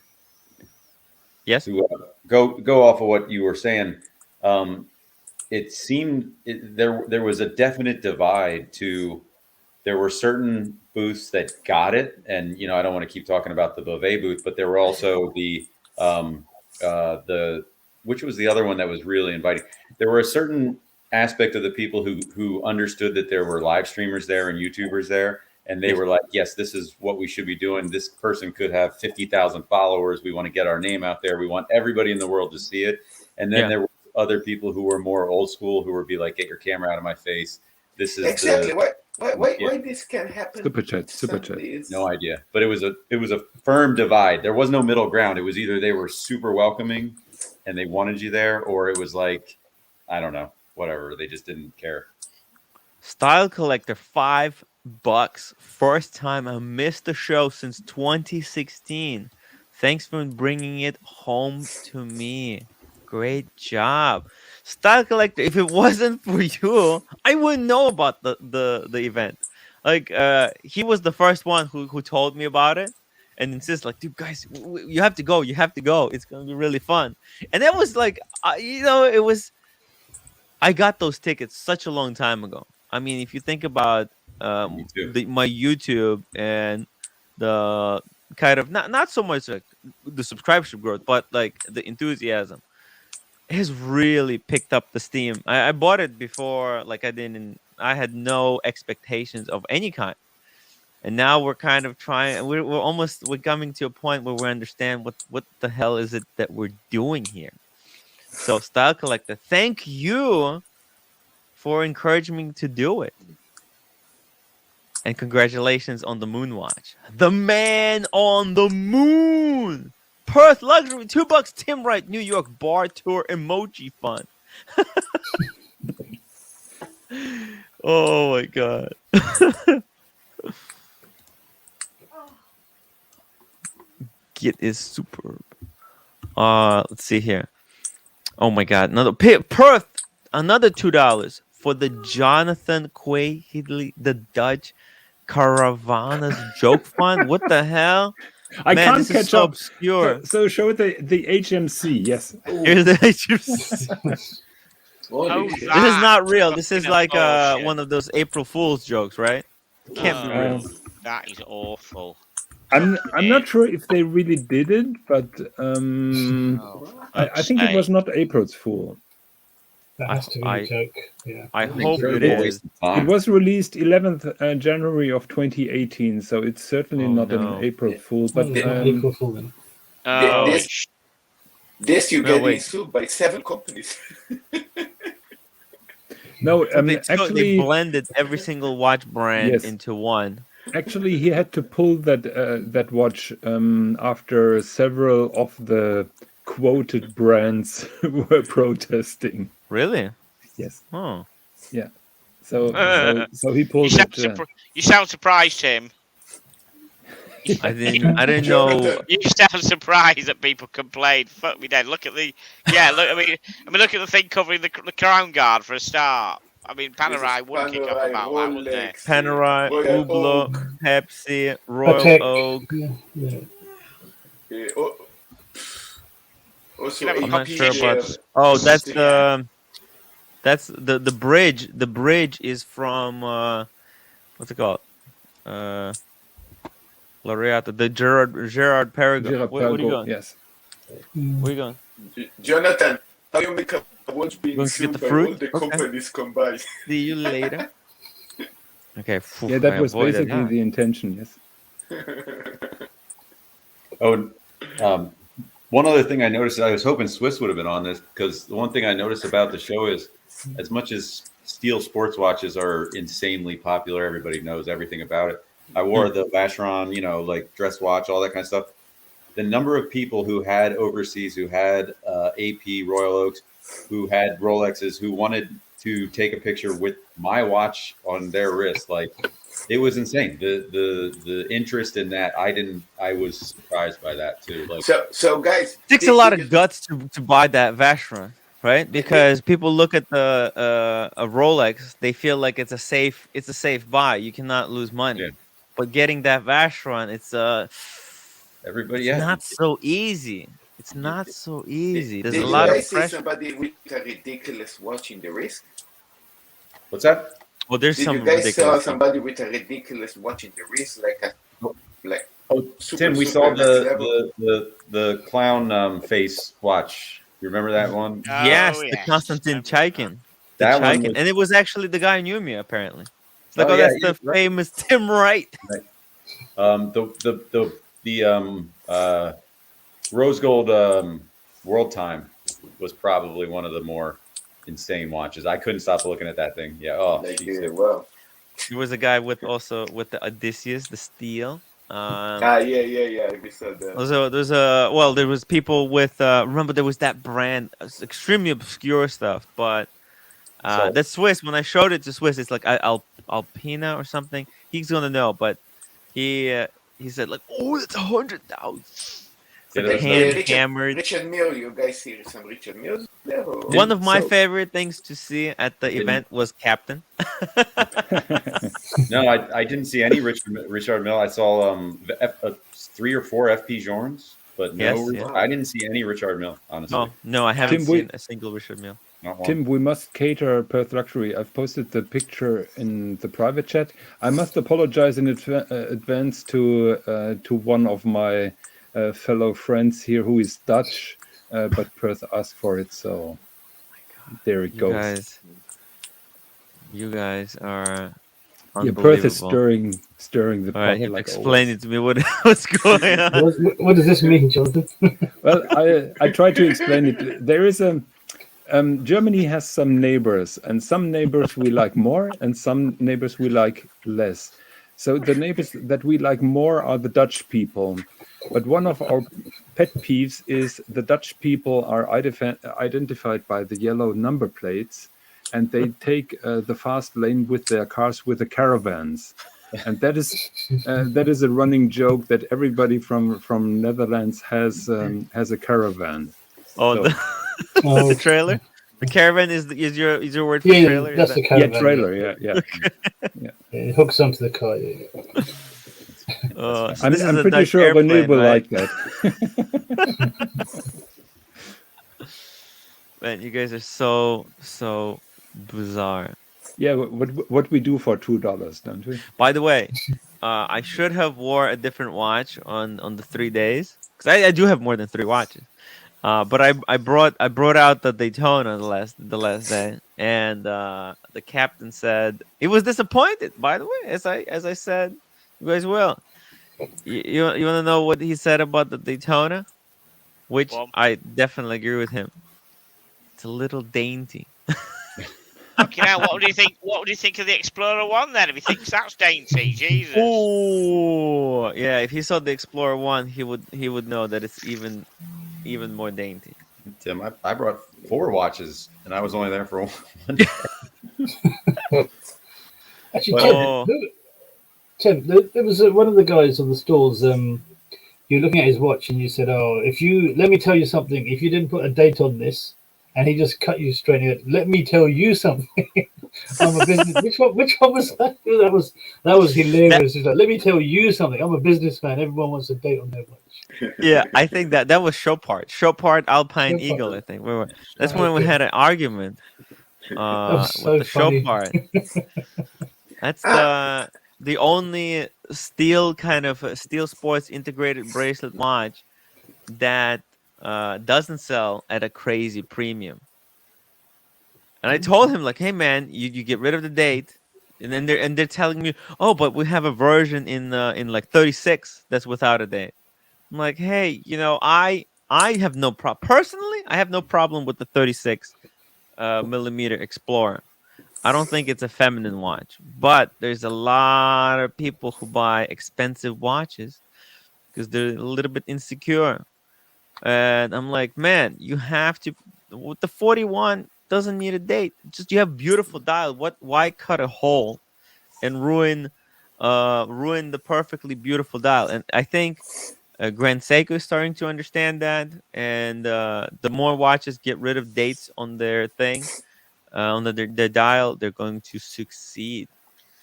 Yes. To go off of what you were saying, it seemed there was a definite divide to. There were certain booths that got it, and I don't want to keep talking about the Beauvais booth, but there were also the which was the other one that was really inviting. There were a certain aspect of the people who understood that there were live streamers there and YouTubers there, and they were like, yes, this is what we should be doing. This person could have 50,000 followers. We want to get our name out there. We want everybody in the world to see it. And then there were other people who were more old school who would be like, get your camera out of my face. This is exactly why this can happen. Super chat. No idea, but it was a firm divide. There was no middle ground. It was either they were super welcoming and they wanted you there, or it was like, I don't know, whatever. They just didn't care. Style Collector, $5. First time I missed the show since 2016. Thanks for bringing it home to me. Great job. Style Collector, if it wasn't for you, I wouldn't know about the event. Like he was the first one who told me about it and insist like, dude, guys, you have to go. It's gonna be really fun. And that was like, it was. I got those tickets such a long time ago. I mean, if you think about my YouTube and the kind of not so much like the subscribership growth, but like the enthusiasm. Has really picked up the steam. I bought it before, like I had no expectations of any kind, and now we're kind of trying. We're coming to a point where we understand what the hell is it that we're doing here. So, Style Collector, thank you for encouraging me to do it, and congratulations on the Moon Watch, the man on the moon. Perth Luxury, $2. timwrite, New York bar tour emoji fun. Oh my god. It is superb. Let's see here. Oh my god, another Perth, another $2 for the Jonathan Quay Hidley, the Dutch Caravanas joke fund. What the hell? I Man, can't catch so up. obscure. So show the HMC. Yes. Here's the HMC. This is not real. This is like one of those April Fool's jokes, right? Can't be real. That is awful. I'm not sure if they really did it, but I think it was not April's Fool. That has to be a joke. Yeah. I hope it is. It was released 11th January of 2018, so it's certainly not an April Fool. But April Fool then. This you get sued by 7 companies. No, actually, they blended every single watch brand into one. Actually, he had to pull that watch after several of the quoted brands were protesting. Really? Yes. Oh. Yeah. So he pulled it. You sound surprised, Tim. I didn't know. You sound surprised that people complain. Fuck me dead. Look at the look at the thing covering the Crown Guard for a start. I mean, Panerai would kick up about that, wouldn't it? Panerai, Hublot, Pepsi, Royal Oak. I'm not sure, but that's the bridge. The bridge is from what's it called? Laureata, the Gerard Perregaux. Where are you going? Yes. Where are you going? Jonathan, how you make a watch being going to get sued the by fruit? all the companies combined? See you later. Okay. Yeah, that was basically the intention. Yes. Oh, one other thing I noticed, I was hoping Swiss would have been on this, because the one thing I noticed about the show is, as much as steel sports watches are insanely popular, everybody knows everything about it. I wore the Vacheron, like dress watch, all that kind of stuff. The number of people who had overseas, who had AP Royal Oaks, who had Rolexes, who wanted to take a picture with my watch on their wrist, like, it was insane. The interest in that, I was surprised by that too. Like, so guys, It takes a lot of guts to buy that Vacheron, right? Because people look at the a Rolex, they feel like it's a safe buy. You cannot lose money. Yeah. But getting that Vacheron, it's everybody, it's not so easy. It's not so easy. There's Did a you lot of guys see pressure. somebody with a ridiculous watch in the wrist? What's that? Well, there's Did some you guys ridiculous saw stuff. somebody with a ridiculous watch in the wrist, like Oh, super, Tim, we super saw next level? the clown face watch. You remember that one? Yes, Oh, the yes. Konstantin Remember that. Chaikin. The That one Chaikin. was- And it was actually the guy who knew me, apparently. It's like, Oh, oh, yeah, that's the right. famous timwrite. The rose gold world time was probably one of the more insane watches. I couldn't stop looking at that thing. Yeah. Oh, Wow. There was a guy with the Odysseus, the steel. Yeah. We saw that. There was people with remember there was that brand, extremely obscure stuff, but that's Swiss. When I showed it to Swiss, it's like Alpina or something. He's gonna know, but he said like, oh, that's 100,000. It's like hammered. Richard Mille, you guys see some Richard Mille there? One of my favorite things to see at the event was Captain. No, I didn't see any Richard Mille. I saw 3 or 4 FP Journes, but no, Yes, I didn't see any Richard Mille, honestly. Oh no, I haven't Tim, seen a single Richard Mille. Tim, we must cater Perth Luxury. I've posted the picture in the private chat. I must apologize in advance to one of my fellow friends here who is Dutch, but Perth asked for it, so there it goes. You guys are Yeah, Perth is unbelievable. stirring the pot. All right, you have to like explain always. it to me. What's going on? What does this mean, Jonathan? Well, I try to explain it. There is Germany has some neighbors, and some neighbors we like more, and some neighbors we like less. So the neighbors that we like more are the Dutch people. But one of our pet peeves is the Dutch people are identified by the yellow number plates, and they take the fast lane with their cars with the caravans. And that is a running joke that everybody from Netherlands has a caravan. Oh, So, the trailer. The caravan is your word for Yeah, trailer. that's the caravan. yeah, trailer. Yeah. It hooks onto the car. Yeah. So I'm this is a pretty Dutch sure René airplane, will right? like that. Man, you guys are so bizarre. Yeah, what we do for $2, don't we? By the way, I should have wore a different watch on the 3 days, because I do have more than 3 watches. But I brought out the Daytona the last day, and the captain said he was disappointed. By the way, as I said, you guys will. You want to know what he said about the Daytona? Which I definitely agree with him. It's a little dainty. Okay, now what do you think? What would you think of the Explorer 1 then? If he thinks that's dainty, Jesus. Oh, yeah. If he saw the Explorer 1, he would know that it's even more dainty. Tim, I brought 4 watches, and I was only there for 1 day. Actually, Tim, there was one of the guys on the stalls. You were looking at his watch, and you said, "Oh, let me tell you something. If you didn't put a date on this," and he just cut you straight in. Let me tell you something. I'm a business. Which one was that? That was hilarious. He's like, let me tell you something. I'm a businessman. Everyone wants a date on their watch. Yeah, I think that was Chopard Alpine Eagle. I think that's when we had an argument. With the Chopard. That's the only steel sports integrated bracelet watch that doesn't sell at a crazy premium. And I told him, like, hey man, you get rid of the date, And then they're telling me, oh, but we have a version in like 36 that's without a date. I'm like, hey, I have no problem personally. I have no problem with the 36 millimeter Explorer. I don't think it's a feminine watch, but there's a lot of people who buy expensive watches because they're a little bit insecure. And I'm like, man, you have to. With the 41 doesn't need a date. Just you have beautiful dial. Why cut a hole and ruin the perfectly beautiful dial? And I think Grand Seiko is starting to understand that. And the more watches get rid of dates on their thing, on their dial, they're going to succeed.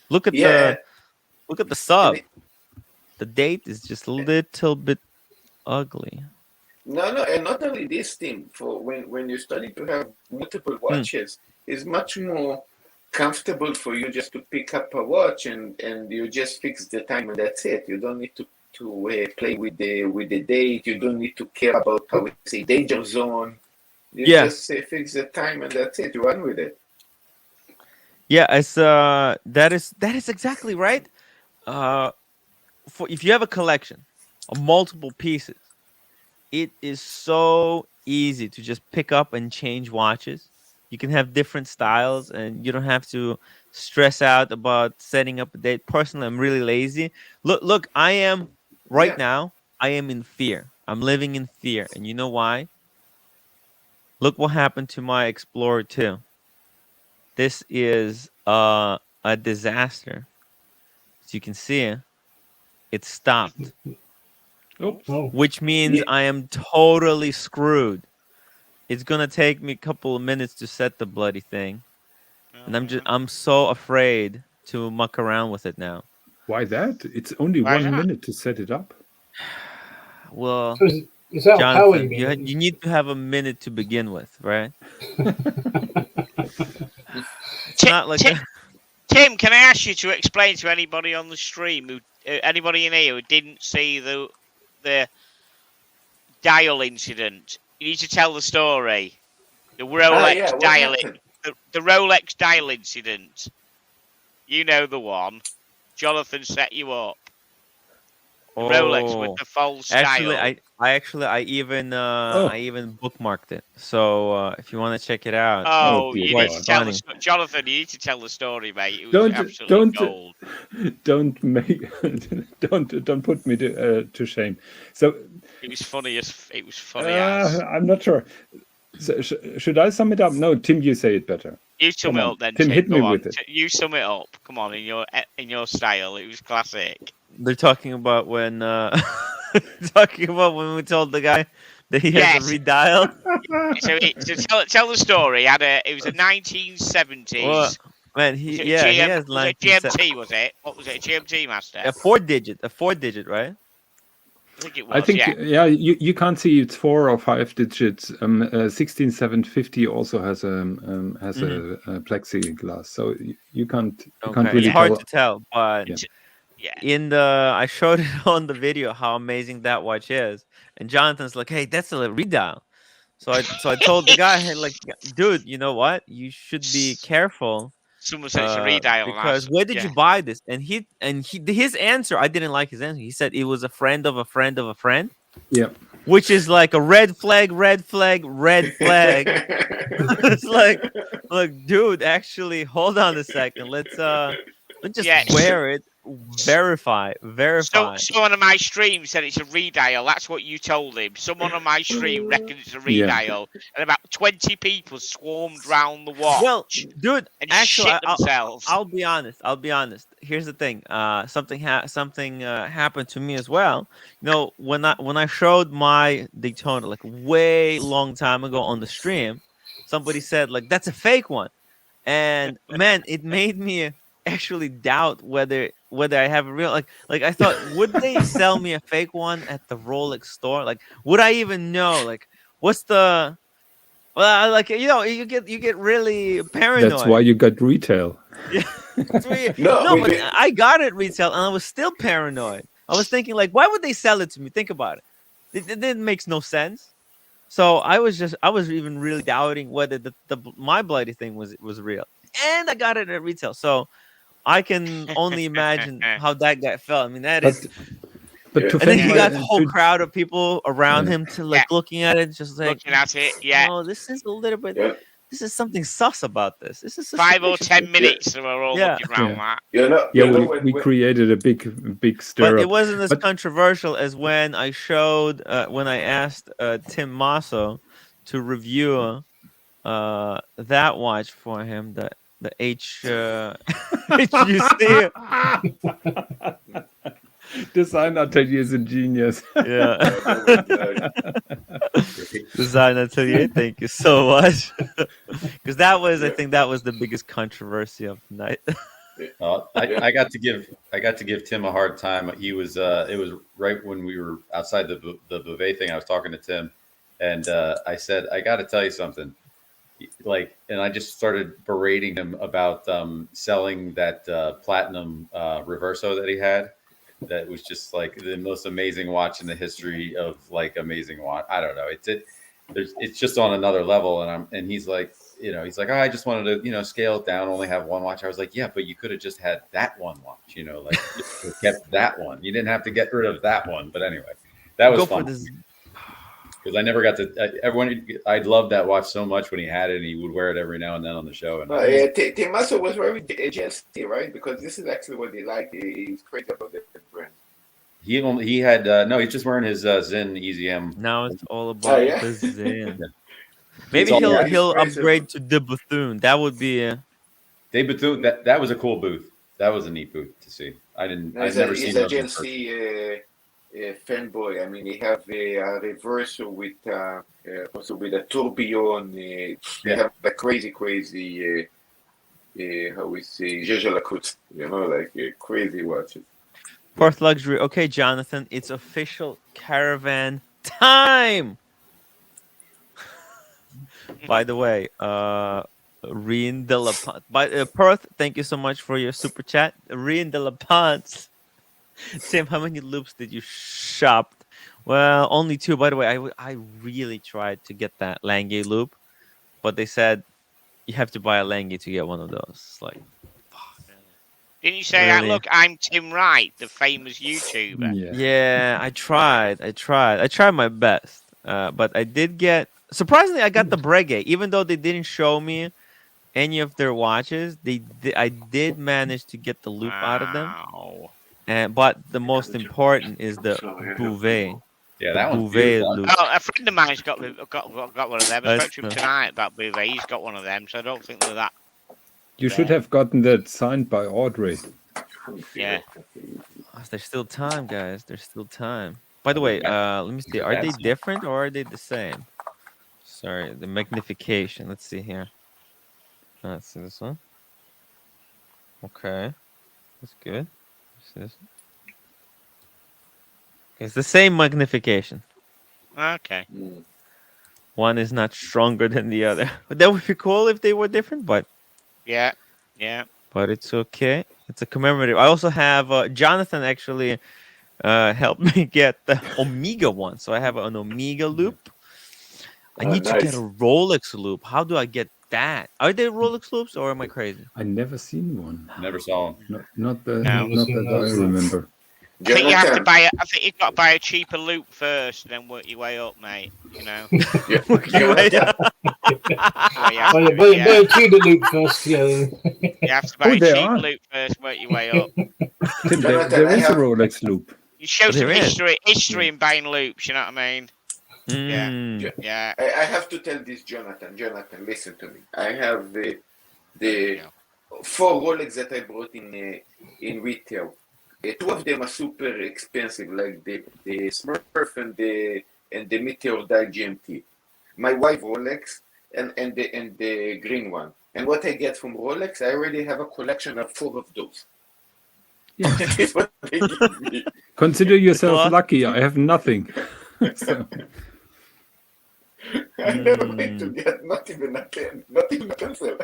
Look at Yeah, the and sub. The date is just a little bit ugly. no, and not only this thing. For when you're starting to have multiple watches, it's much more comfortable for you just to pick up a watch and you just fix the time and that's it. You don't need to play with the date. You don't need to care about how we say danger zone. You just fix the time and that's it. You run with it. Yeah, it's that is exactly right. For if you have a collection of multiple pieces, it is so easy to just pick up and change watches. You can have different styles and you don't have to stress out about setting up a date. Personally, I'm really lazy. Look, I am right now, I am in fear. I'm living in fear. And you know why? Look what happened to my Explorer 2. This is a disaster. As you can see, it stopped. Which means I am totally screwed. It's gonna take me a couple of minutes to set the bloody thing. And I'm so afraid to muck around with it now. Why that? It's only 1 minute to set it up. Well, So is that power Jonathan, you you need to have a minute to begin with, right? It's not like Tim, can I ask you to explain to anybody on the stream, anybody in here who didn't see the dial incident? You need to tell the story. The Rolex dial, the Rolex dial incident. You know the one. Jonathan set you up. Rolex with the false dial. I even bookmarked it. So if you want to check it out, you need to tell Jonathan. You need to tell the story, mate. It was absolutely gold. Don't put me to shame. So it was funny as I'm not sure. So, should I sum it up? No, Tim, you say it better. You sum it up then. Tim, hit me with it. You sum it up. Come on, in your style. It was classic. They're talking about when we told the guy that he has to redial. So tell the story. It was a 1970s. Well, man, he has GMT, was it? What was it? A GMT master. A four digit, right? I think it was. I think you can't see it's 4 or 5 digits. 16750 also has a plexiglass, so you can't really. It's hard to tell, but I showed it on the video how amazing that watch is, and Jonathan's like, "Hey, that's a redial." So I told the guy, "Hey, like, dude, you know what? You should be careful." Someone said it's a redial. Because where did you buy this? And his answer, I didn't like his answer. He said it was a friend of a friend of a friend. Yeah. Which is like a red flag, red flag, red flag. It's like, dude, actually, hold on a second. Let's just wear it. Verify. Someone on my stream said it's a redial. That's what you told him. Someone on my stream reckoned it's a redial, and about 20 people swarmed round the watch. Well, dude, and actually, shit themselves. I'll be honest. Here's the thing. Something happened to me as well. You know, when I showed my Daytona like way long time ago on the stream, somebody said like that's a fake one, and man, it made me actually doubt whether I have a real like I thought, would they sell me a fake one at the Rolex store? Like, would I even know? Like, what's the like, you get really paranoid. That's why you got retail. Yeah. But I got it retail and I was still paranoid. I was thinking like, why would they sell it to me? Think about it. It makes no sense. So I was even really doubting whether my bloody thing was real. And I got it at retail. So I can only imagine how that guy felt. I mean, that But is. but to And then defend he my got a whole to, crowd of people around yeah. him to like looking at it, just like Looking at it, yeah. no, this is a little bit. Yeah. This is something sus about this. This is 5 or suspicious. 10 minutes, they were all Yeah. looking around Yeah. that. You Yeah, know we created a big stir But it up. wasn't as But controversial as when I showed when I asked Tim Masso to review that watch for him, the HUC. Design atelier is a genius. Yeah. Oh my God. Design atelier. Thank you so much. Because that was, I Yeah. think, that was the biggest controversy of the night. I got to give Tim a hard time. He was it was right when we were outside the buffet thing. I was talking to Tim, and I said, I got to tell you something. Like, and I just started berating him about selling that platinum reverso that he had. That was just like the most amazing watch in the history of like amazing watch. I don't know. It's just on another level. And he's like, he's like, oh, I just wanted to, scale it down, only have one watch. I was like, yeah, but you could have just had that one watch, like you kept that one. You didn't have to get rid of that one. But anyway, that was fun. Because I never got to. I loved that watch so much when he had it, and he would wear it every now and then on the show. And Tim Masso was wearing GST, right? Because this is actually what he liked. He's crazy about that brand. He had no. He's just wearing his Zen EZM. Now it's all about yeah? the Zen. Yeah. Maybe It's all- he'll He's upgrade to the Bethune. That would be. They Bethune, that was a cool booth. That was a neat booth to see. I've never seen He's a those in person. GNC fanboy. I mean, he have a reverso with also with a tourbillon. They have the crazy how we say Jajalakut, like crazy watches. Perth Luxury. Okay, Jonathan, it's official caravan time. By the way, Rien de la Pont. Perth, thank you so much for your super chat. Rien de la Pont. Tim, how many loops did you shop? Well, only 2. By the way, I really tried to get that Lange loop, but they said you have to buy a Lange to get one of those. It's like, Didn't you say, Really? look, I'm Tim Wright, the famous YouTuber? yeah, I tried my best, but I did get. Surprisingly, I got the Breguet, even though they didn't show me any of their watches. I did manage to get the loop out of them. Wow. But the most important is the Bouvet. Yeah, The that one's Bouvet beautiful. loop. Oh, a friend of mine's got one of them. I spoke to him Nice. tonight about Bouvet. He's got one of them, so I don't think they're that. You should have gotten that signed by Audrey. Yeah. There's still time, guys. There's still time. By the way, let me see. Are they different or are they the same? Sorry, the magnification. Let's see here. Let's see this one. Okay, that's good. Let's see this one. Okay, it's the same magnification. Okay. One is not stronger than the other. But that would be cool if they were different, but Yeah. Yeah. but it's okay. It's a commemorative. I also have Jonathan actually helped me get the Omega one. So I have an Omega loop. I need to get a Rolex loop. How do I get that? Are they Rolex loops or am I crazy? I never seen one. Never saw him. Not that No. I remember. I think you have to buy I think you've got to buy a cheaper loop first, and then work your way up, mate. Work your way up. Well, you have Buy to, a Tudor loop first, yeah. you have to buy a there cheap are. loop first, work your way up. Tim, there is a Rolex loop. You show some There is. history in buying loops. You know what I mean? Mm. Yeah. I have to tell this, Jonathan. Jonathan, listen to me. I have the 4 Rolex that I brought in retail. 2 of them are super expensive, like the Smurf and the Meteor Dial GMT. My wife Rolex and the green one. And what I get from Rolex, I already have a collection of 4 of those. Yeah. That is what they give me. Consider yourself What? lucky. I have nothing. So, I'm never going to get not even a pencil.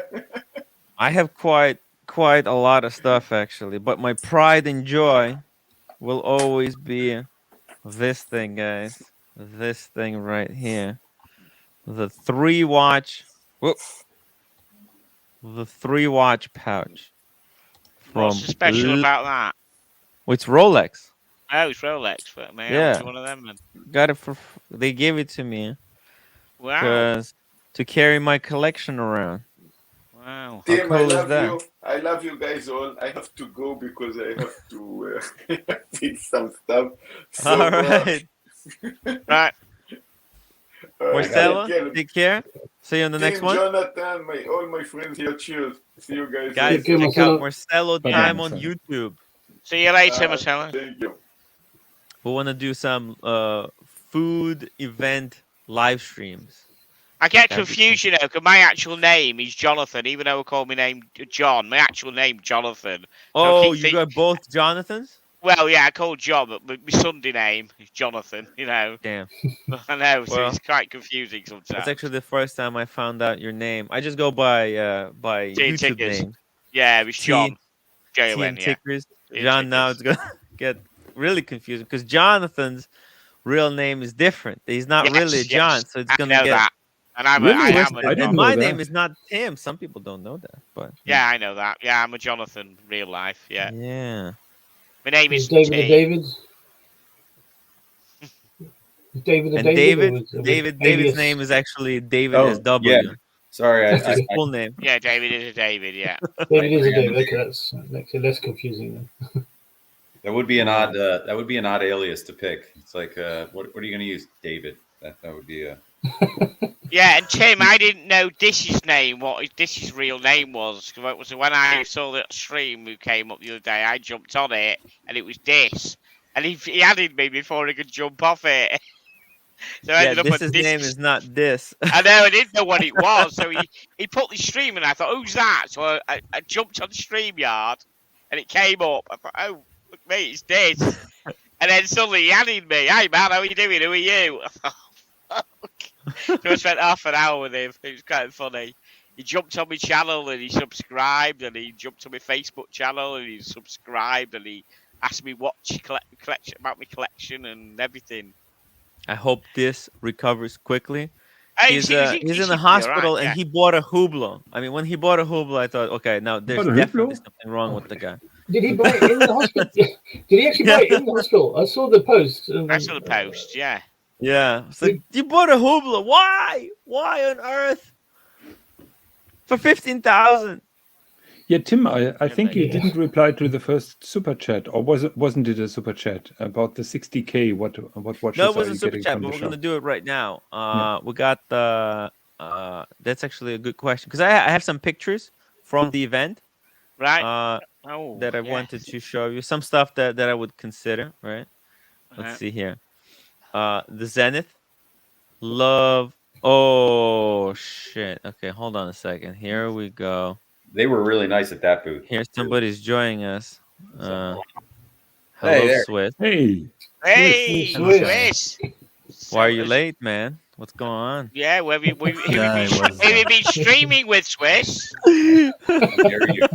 I have quite a lot of stuff actually, but my pride and joy will always be this thing, guys. This thing right here. The 3-watch. Whoop. The 3-watch pouch What's so special about that? It's Rolex. Oh, it's Rolex. But may I Yeah. have one of them then? Got it for. They gave it to me Wow. to carry my collection around. Wow. How Tim, cool is that? you. I love you guys all. I have to go because I have to fix some stuff. So, All right. Right. Marcelo, take care. See you on the Tim, next one. Jonathan, all my friends here. Cheers. See you guys. Guys, Good, check Marcelo. out Marcelo Bye-bye, Time on Marcelo. YouTube. See you later, Marcelo. Thank you. We want to do some food event live streams. I get That'd be confused, you know, because my actual name is Jonathan, even though I call my name John. My actual name Jonathan. Oh, you got both Jonathans? Well, yeah, I call John, but my Sunday name is Jonathan. You know. Damn. I know, so Well, it's quite confusing sometimes. That's actually the first time I found out your name. I just go by YouTube Tickers. name. Yeah, it was John. J-O-N, yeah. Tickers. T John. Now Tickers. it's gonna get really confusing because Jonathan's real name is different. He's not really Yes, John, yes. so it's I gonna know get. that. And I Really? am a I didn't John. know My that. name is not Tim. Some people don't know that, but Yeah, I know that. Yeah, I'm a Jonathan, real life. Yeah. yeah. My name Is is David T. a David's? Is David a And David? David's alias? name is actually David Oh, SW. yeah. Sorry, That's his full name. Yeah, David is a David. Yeah. David is a David. Okay, that makes it less confusing then. that would be an odd alias to pick. It's like what are you going to use, David? That would be a. Yeah, and Tim, I didn't know Dish's name, what Dish's real name was. So when I saw that stream who came up the other day, I jumped on it, and it was Dish. And he added me before I could jump off it. So I Yeah, ended up his on name Dish's. is not this. I know, I didn't know what it was. So he put the stream, and I thought, who's that? So I jumped on StreamYard, and it came up. I thought, oh, look, mate, it's Dish. And then suddenly he added me. Hey, man, how are you doing? Who are you? I thought, so I spent half an hour with him. It was kind of funny. He jumped on my channel and he subscribed, and he jumped on my Facebook channel and he subscribed, and he asked me what collection about my collection and everything. I hope this recovers quickly. Hey, He's he in seems the to be hospital alright, and yeah. he bought a Hublot. I mean, when he bought a Hublot, I thought, okay, now there's Bought a definitely Hublot? something wrong with the guy. Did he buy it in the hospital? Did he actually buy it in the hospital? I saw the post. I saw the post, yeah. Yeah, it's like you bought a Hublot. Why? Why on earth? For 15,000. Yeah, Tim, I think you Yeah. didn't reply to the first super chat, or wasn't it a super chat about the 60K? What watches No, it are wasn't you super getting chat, from but the we're show? gonna do it right now. Yeah. We got the. That's actually a good question because I have some pictures from the event. Right. That I wanted to show you some stuff that I would consider. Right. Let's see here. The Zenith. Love. Oh shit. Okay, hold on a second. Here we go. They were really nice at that booth. Here somebody's joining us. Hello, Hey there. Swiss. Hey, Hey, Swiss. Swiss. Why are you late, man? What's going on? Yeah, who have you been streaming with, Swiss? How dare you?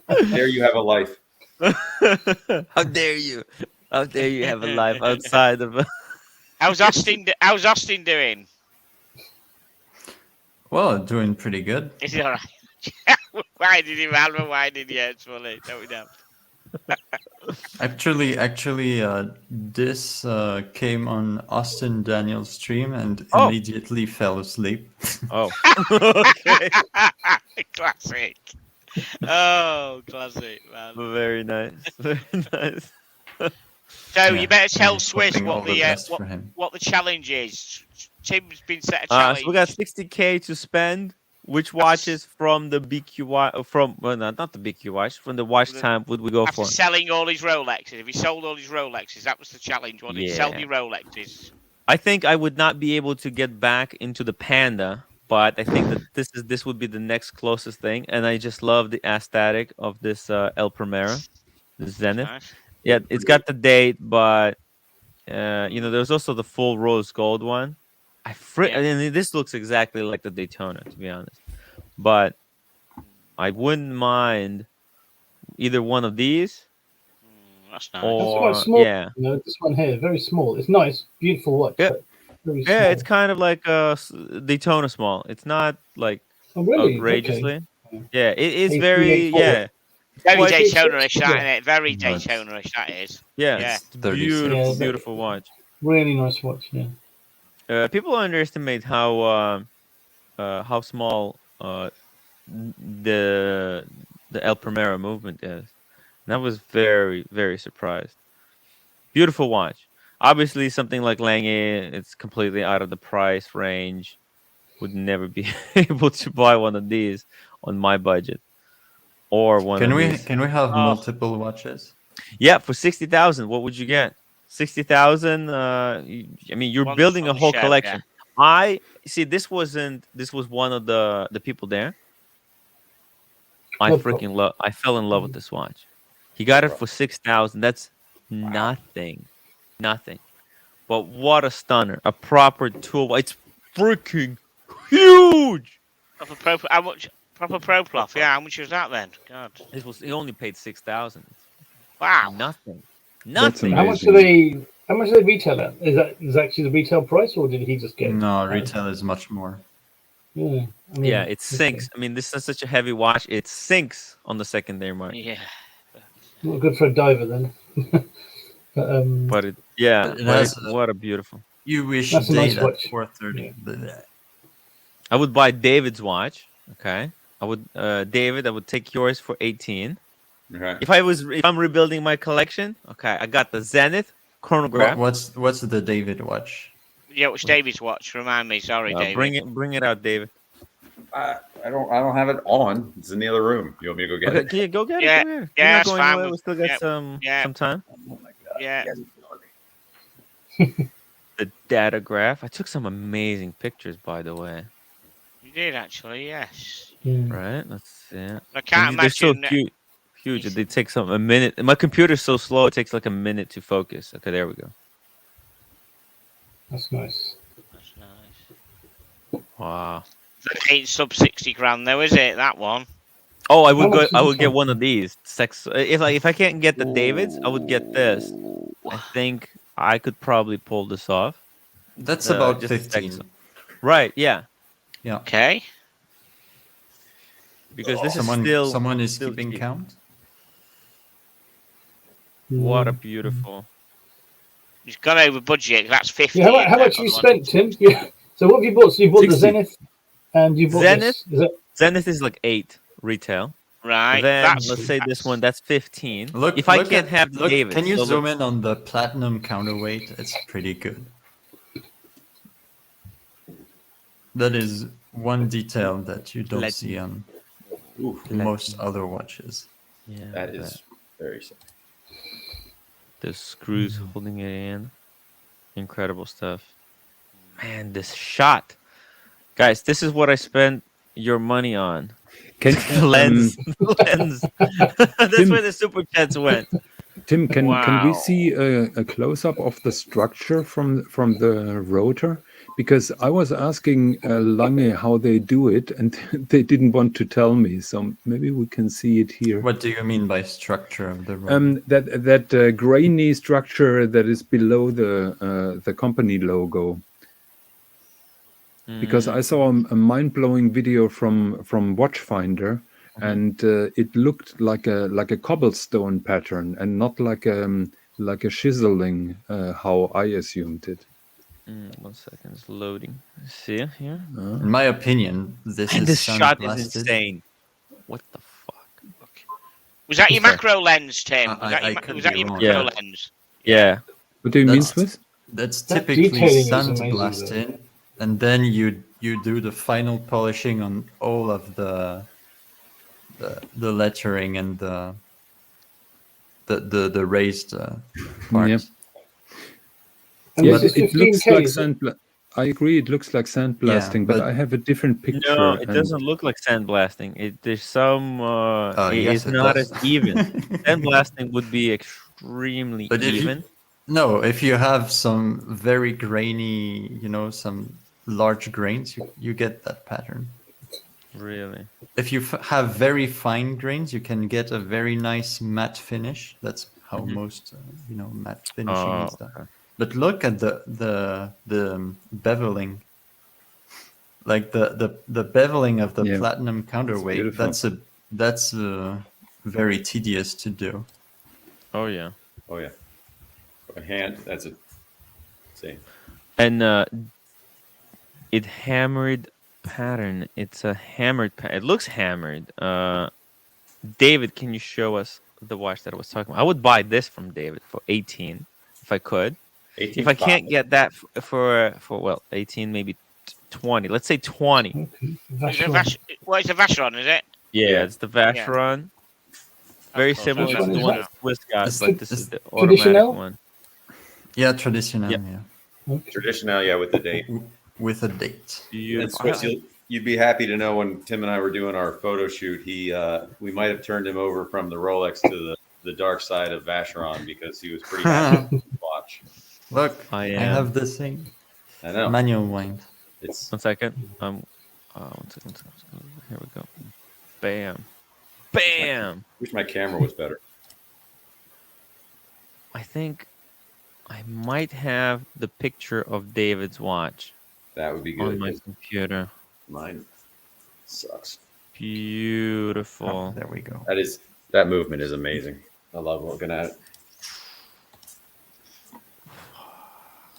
How dare you have a life? How dare you? How dare you have a life outside of? How's Austin doing? Well, doing pretty good. Is he alright? Why did he run? Why did he? It's funny. Don't we know? Actually, this came on Austin Daniel's stream and Oh. immediately fell asleep. Oh, okay. Classic. Oh, classic, man. Very nice. Very nice. So Yeah, you better tell I'm Swiss hoping all what the the best for him. what the challenge is. Tim's been set a challenge. So we got 60K to spend. Which watches from the BQ watch not the BQ watch, from the watch time would we go After for? selling all his Rolexes, if he sold all his Rolexes, that was the challenge. Wasn't it? Sell Yeah. your Rolexes. I think I would not be able to get back into the Panda, but I think that this would be the next closest thing, and I just love the aesthetic of this El Primera, the Zenith. Nice. Yeah, it's got the date, but there's also the full rose gold one. I mean, this looks exactly like the Daytona, to be honest. But I wouldn't mind either one of these. That's nice. That's Or quite small. yeah, You know, this one here, very small. It's nice, beautiful watch. Yeah. But very yeah, small. it's kind of like a Daytona small. It's not like Oh, really? outrageously. Okay. Yeah, it is A3, very A4. Very Well, it's- Daytona-ish, that, yeah. isn't it? Very No, it's- Daytona-ish, that is. Yeah, Yeah. it's 36. beautiful, Yeah, beautiful watch. Really nice watch. Yeah. People underestimate how small the El Primero movement is. And I was very, very surprised. Beautiful watch. Obviously, something like Lange, it's completely out of the price range. Would never be able to buy one of these on my budget, or one Can of we these. can we have Oh. multiple watches? Yeah, for 60,000, what would you get? 60,000. I mean, you're One building a on the whole shelf, collection. I see. This was one of the people there. I No freaking problem. love. I fell in love with this watch. He got it for 6,000. That's nothing, nothing. But what a stunner! A proper tool. It's freaking huge. How much? Proper pro cloth, yeah. How much was that then? God. He only paid 6,000. Wow. Nothing. That's Nothing. How much amazing. do they? How much do they retail at? Is actually the retail price, or did he just get? No, retail is much more. Yeah. I mean, Yeah, it sinks. I mean, this is such a heavy watch. It sinks on the secondary market. Yeah. Not good for a diver then. but But it, yeah, But it has what a beautiful. You wish That's a nice date at watch. 4:30. I would buy David's watch. Okay, I would, David. I would take yours for 18. Okay. If I'm rebuilding my collection, okay, I got the Zenith chronograph. What's the David watch? Yeah, what's David's watch? Remind me. Sorry, David. Bring it out, David. I don't have it on. It's in the other room. You want me to go get Okay, it? can you go get Yeah, it? Come here. yeah, You're not that's going fine. anywhere. We still got some time. Oh my god. Yeah. You guys are killing me. The data graph. I took some amazing pictures, by the way. You did actually, yes. Right? Let's see. I can't They're so imagine. cute. Huge. They take a minute. My computer's so slow. It takes like a minute to focus. Okay, there we go. that's nice. That's nice. Wow. That ain't sub 60 grand though, is it? That one. Oh, I How much is would this get one? one of these. If I can't get the Davids, I would get this. I think I could probably pull this off. That's Uh, about just 15. Right? Yeah. Yeah. Okay. Because this is still someone is still keeping cheap. count. What a beautiful. He's gone over budget. That's 50. Yeah, how much you spent, Tim? Yeah. So what have you bought? So you bought the 60. Zenith, and you bought Zenith? this. Is it? Zenith is like 8 retail. Right. Then that's, let's say this one, that's 15. Look, if I look can't at- have the look, David, can you so zoom look- in on the platinum counterweight? It's pretty good. That is one detail that you don't Let's- see on Oof, most other watches. Yeah, that is very sad. the screws holding it in. Incredible stuff. Man, this shot. Guys, this is what I spent your money on. Can Lens. Lens. That's Tim- where the super chats went. Tim, can we Wow. see a close up of the structure from the rotor? Because I was asking Lange how they do it, and they didn't want to tell me. So maybe we can see it here. What do you mean by structure of the rotor? That grainy structure that is below the company logo. Because I saw a mind-blowing video from Watchfinder, and it looked like a cobblestone pattern and not like a chiseling, how I assumed it. 1 second, it's loading. See here? In my opinion, this And is this shot is sandblasted. insane. What the fuck? was that your Okay. macro lens, Tim? I- Was that I your, could was that be your wrong. macro Yeah. lens? Yeah. What do you mean, That's- Swiss? That's That typically detailing is amazing, sandblasted, and then you do the final polishing on all of the lettering and the raised parts. Yeah. And Yeah, this is it looks 15K, like is it? I agree, it looks like sandblasting, but but- I have a different picture. No, it and- doesn't look like sandblasting. There's some. Yes, it's it not does. as even. Sandblasting would be extremely But if you- even. No, if you have some very grainy, some large grains, you get that pattern. Really. If you have very fine grains, you can get a very nice matte finish. That's how most, matte finishing is done. Okay. But look at the beveling, like the beveling of the Yeah. platinum counterweight. beautiful. That's very tedious to do. Oh yeah. Oh yeah. A hand. That's a. See. And it hammered pattern. It's a hammered it looks hammered. David, can you show us the watch that I was talking about? I would buy this from David for 18 if I could. If I can't get that for well, 18 maybe 20. Let's say 20. Okay. Is it Vacheron. what is a Vacheron, is it? Yeah, it's the Vacheron. Very similar to the one that Swiss got, It's but the- this is the Traditional? automatic one. Yeah, traditional. Yep. Yeah, Traditional, yeah, with the date. with a date. And Beautiful. Swiss, you'd be happy to know when Tim and I were doing our photo shoot, we might have turned him over from the Rolex to the dark side of Vacheron because he was pretty happy with the watch. Look, I I am. have the same I know. manual wind. It's 1 second. One second. Here we go. Bam. Bam. wish my camera was better. I think I might have the picture of David's watch That would be on good. my computer. Mine sucks. Beautiful. Oh, there we go. That movement is amazing. I love looking at it.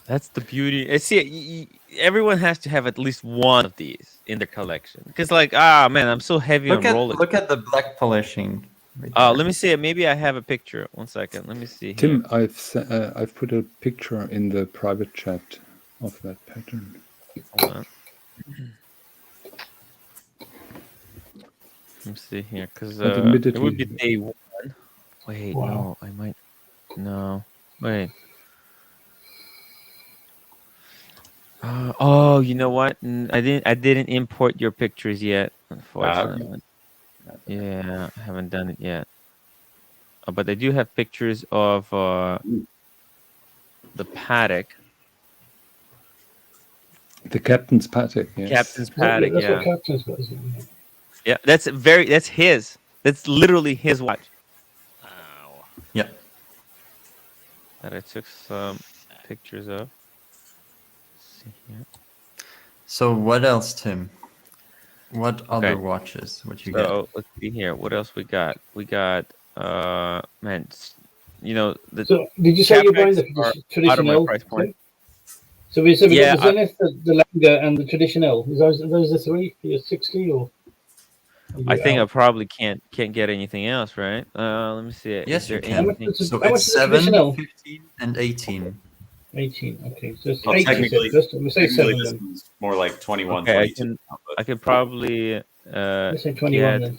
That's the beauty. See, everyone has to have at least one of these in their collection. Because, like, man, I'm so heavy on Rolex. Look at the black polishing. Right Let me see it. Maybe I have a picture. 1 second. Let me see. Tim, I've put a picture in the private chat of that pattern. Hold on. Let me see here, because But it would be admittedly- day 1. Wait, Wow. no, I might. No, wait. Oh, you know what? I didn't import your pictures yet, unfortunately. Yeah, I haven't done it yet. But I do have pictures of the paddock. The captain's paddock, yes. Captain's paddock, That's yeah. what Captain's got, isn't it? Yeah, that's his. That's literally his watch Wow. Yeah. that I took some pictures of. Let's see here. So what else, Tim? What Okay. other watches would you get? So let's see here. What else we got? We got man, the So did you say you're buying the Capex are out of my traditional? price point. So we said we Yeah, got the Zenith, the Langer, and the traditional. Are those the three for your 60 or? I think I probably can't get anything else, right? Let me see. Yes, Is there you can. anything? So How much it's is the 7, traditional? 15, and 18. 18. Okay, so it's Well, 8 you technically- said first. We say Technically, 7 this then. one's more like 21, Okay, 22. I could probably Let's say 21 get.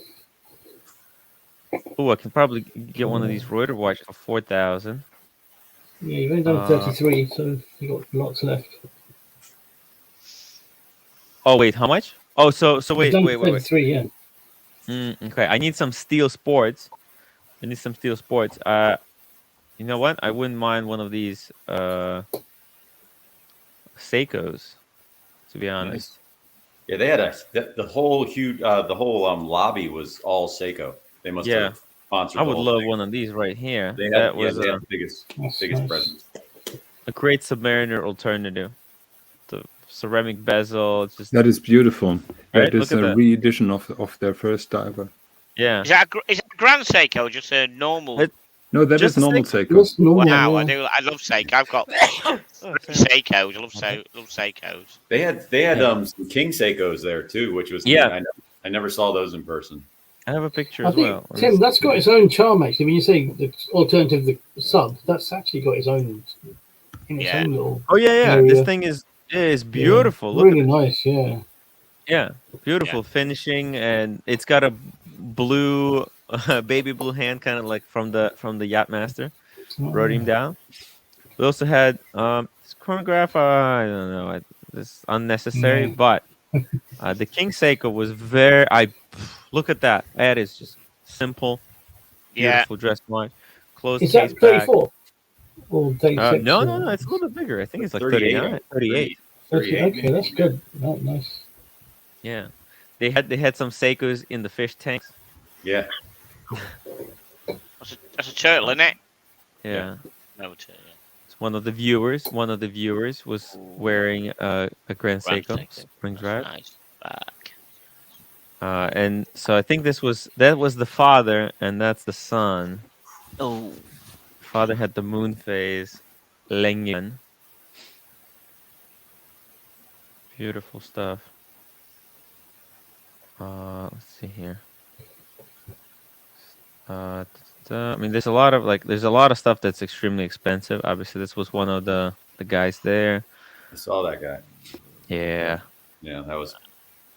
then. Oh, I can probably get one of these Reuter watches for 4,000. Yeah, you've only done 33, so you got lots left. Oh wait, how much? Oh, so wait. You've done 33, yeah. Okay, I need some steel sports. You know what? I wouldn't mind one of these Seikos, to be honest. Yeah, they had the whole huge lobby was all Seiko. They must Yeah. have sponsored. I the would whole love thing. one of these right here. They had, That was they had the biggest That's nice. presence. a great Submariner alternative. The ceramic bezel, it's just That is beautiful. Right, That look is at a that. re-edition of their first diver. yeah. Is that a Grand Seiko or just a normal? No, that Just is normal Seiko. Seiko. That's normal. Wow, yeah. I love Seiko. I've got Seikos. I love Seikos. They had some King Seikos there too, which was Yeah. I never saw those in person. I have a picture I as think, well. Let me Tim, see. that's got its own charm, actually. When you say the alternative, the sub, that's actually got its own, Yeah. own little. Oh yeah. area. This thing is beautiful. Look Really at nice, yeah. Yeah, beautiful finishing, and it's got a blue, baby blue hand, kind of like from the Yachtmaster. Wrote him down. We also had this chronograph. I don't know, it's unnecessary, Yeah. but the King Seiko was very. Look at that. That is just simple, Yeah. beautiful dress watch. Closed Is case that back. 34? Or 36? No, or- it's a little bit bigger. I think it's like 38. 39, 38. Okay, that's good. Oh, nice. Yeah, they had some Seikos in the fish tanks. Yeah, That's a turtle, isn't it? Yeah. No turtle. One of the viewers was wearing a Grand Grand Seiko Seiko. Spring Drive. Nice. Back. And so I think that was the father, and that's the son. Oh, Father had the moon phase. Lengyuan. Beautiful stuff. Let's see here. I mean, there's a lot of stuff that's extremely expensive. Obviously, this was one of the guys there. I saw that guy. Yeah, Yeah, that was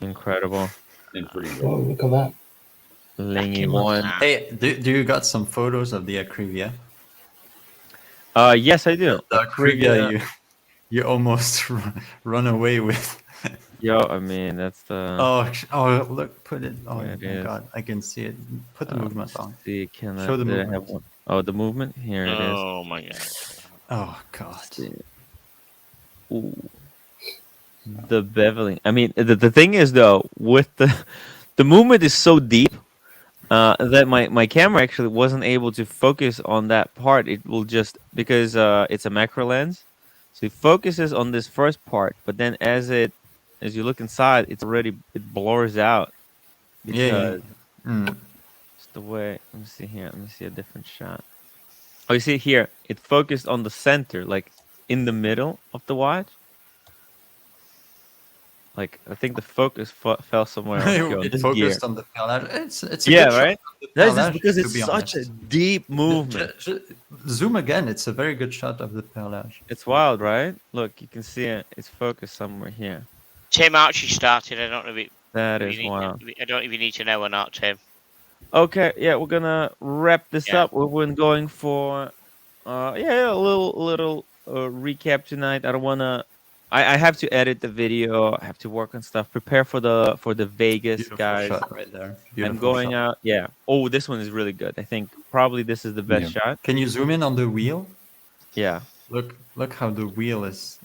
incredible. pretty good. Oh, look at that. Lingy one. Hey, do you got some photos of the Akrivia? Yes, I do. The Akrivia you almost run away with. Yo, I mean, that's the. Oh, look, put it. Oh There it my is. God, I can see it. Put the movement on. See, can Show the did I have movement. one? Oh, the movement. Here it is. oh my god. Oh God. See. Ooh. The beveling. I mean, the thing is though, with the movement is so deep that my camera actually wasn't able to focus on that part. It will just because it's a macro lens, so it focuses on this first part, but then as you look inside, it blurs out because it's the way. Let me see here. Let me see a different shot. Oh, you see here, it focused on the center, like in the middle of the watch. Like I think the focus fell somewhere else. Here on It this focused gear. on the perlage. It's a Yeah, good shot right. of the That's just perlage, because to it's be such a honest. deep movement. Zoom again. It's a very good shot of the perlage. It's wild, right? Look, you can see it. It's focused somewhere here. Tim actually started. I don't know if That if is you need, wild. I don't know if you need to know or not, Tim. Okay, yeah, we're gonna wrap this Yeah. up. We've been going for a little recap tonight. I don't wanna. I have to edit the video. I have to work on stuff. Prepare for the Vegas Beautiful guys. shot right there. I'm Beautiful going shot. out. Yeah. Oh, this one is really good. I think probably this is the best shot. Can you zoom in on the wheel? Yeah. Look how the wheel is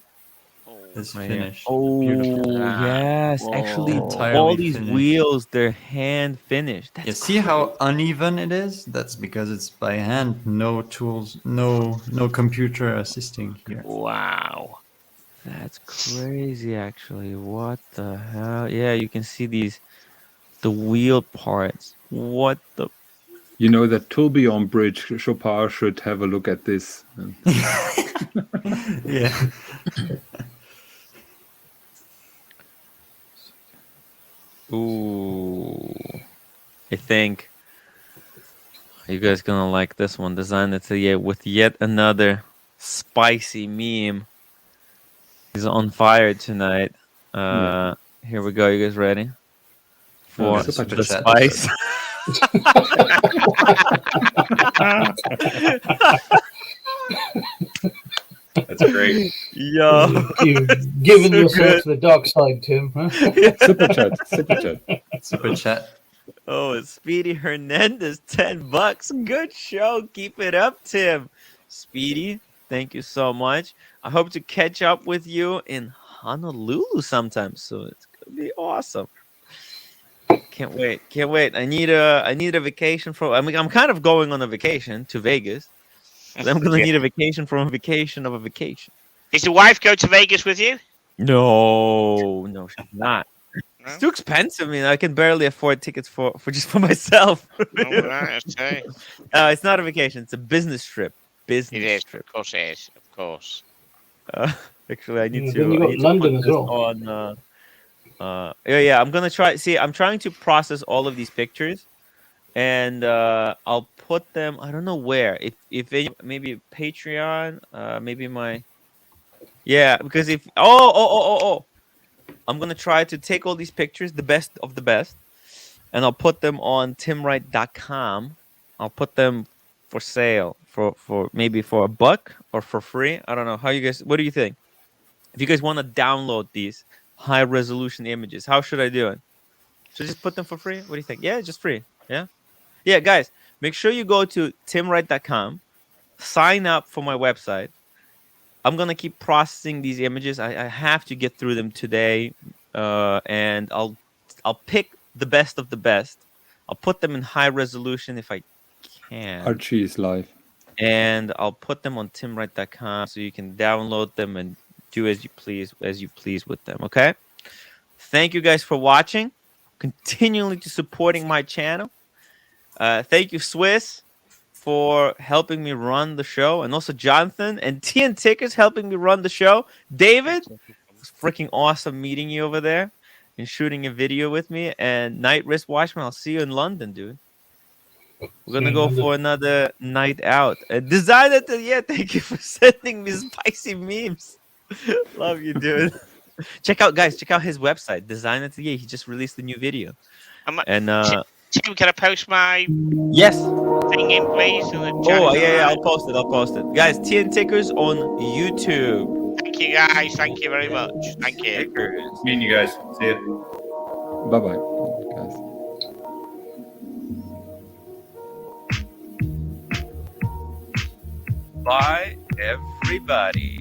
Right here. finished. Oh, Beautiful. yes. Actually, Entirely all these finished. wheels, they're hand finished. That's You see how uneven it is? That's because it's by hand. No tools, no computer assisting here. Wow. That's crazy, actually. What the hell? Yeah, you can see the wheel parts. What the? You know that Tourbillon Bridge, Chopin should have a look at this. Yeah. Ooh. I think you guys gonna like this one. Designed it with yet another spicy meme. He's on fire tonight. Here we go. You guys ready? For super the chat. spice. That's great. Yo, You've given so yourself good. to the dark side, Tim. Huh? Super chat, super chat. Super chat. Oh, it's Speedy Hernandez, $10. Good show. Keep it up, Tim. Speedy, thank you so much. I hope to catch up with you in Honolulu sometime soon. It's gonna be awesome. Can't wait. Can't wait. I need a vacation from. I mean, I'm kind of going on a vacation to Vegas. But I'm gonna need a vacation from a vacation of a vacation. Does the wife go to Vegas with you? No, she's not. It's too expensive. I mean, I can barely afford tickets for just for myself. All right, okay. It's not a vacation. It's a business trip. Business It is. trip. Of course it is. Of course. Actually, I need Yeah, to. then you I got need to London put as this well. on. Yeah. I'm gonna try. See, I'm trying to process all of these pictures, and I'll put them. I don't know where. If maybe Patreon. Maybe my. Yeah, because if I'm gonna try to take all these pictures, the best of the best, and I'll put them on timwrite.com. I'll put them for sale for maybe for $1 or for free. I don't know how you guys. What do you think? If you guys want to download these high resolution images, how should I do it? Should I just put them for free? What do you think? Yeah, just free. Yeah, guys, make sure you go to timwrite.com, sign up for my website. I'm gonna keep processing these images. I have to get through them today, and I'll pick the best of the best. I'll put them in high resolution if I can, Archie is live. and I'll put them on timwrite.com so you can download them and do as you please with them. Okay. Thank you guys for watching. continually to supporting my channel. Thank you, Swiss, for helping me run the show, and also Jonathan and TN Tickers helping me run the show. David, it's freaking awesome meeting you over there and shooting a video with me. And Night Risk Watchman, I'll see you in London, dude. We're gonna go for another night out. Designer, yeah, thank you for sending me spicy memes. Love you, dude. Check out his website, Designer. Yeah, he just released a new video. And Tim, can I post my yes thing in, please? In the chat? Oh yeah, I'll post it, guys. TN Tickers on YouTube. Thank you, guys. Thank you very much. Thank you. Meeting you guys. See you. Bye bye, guys. Bye, everybody.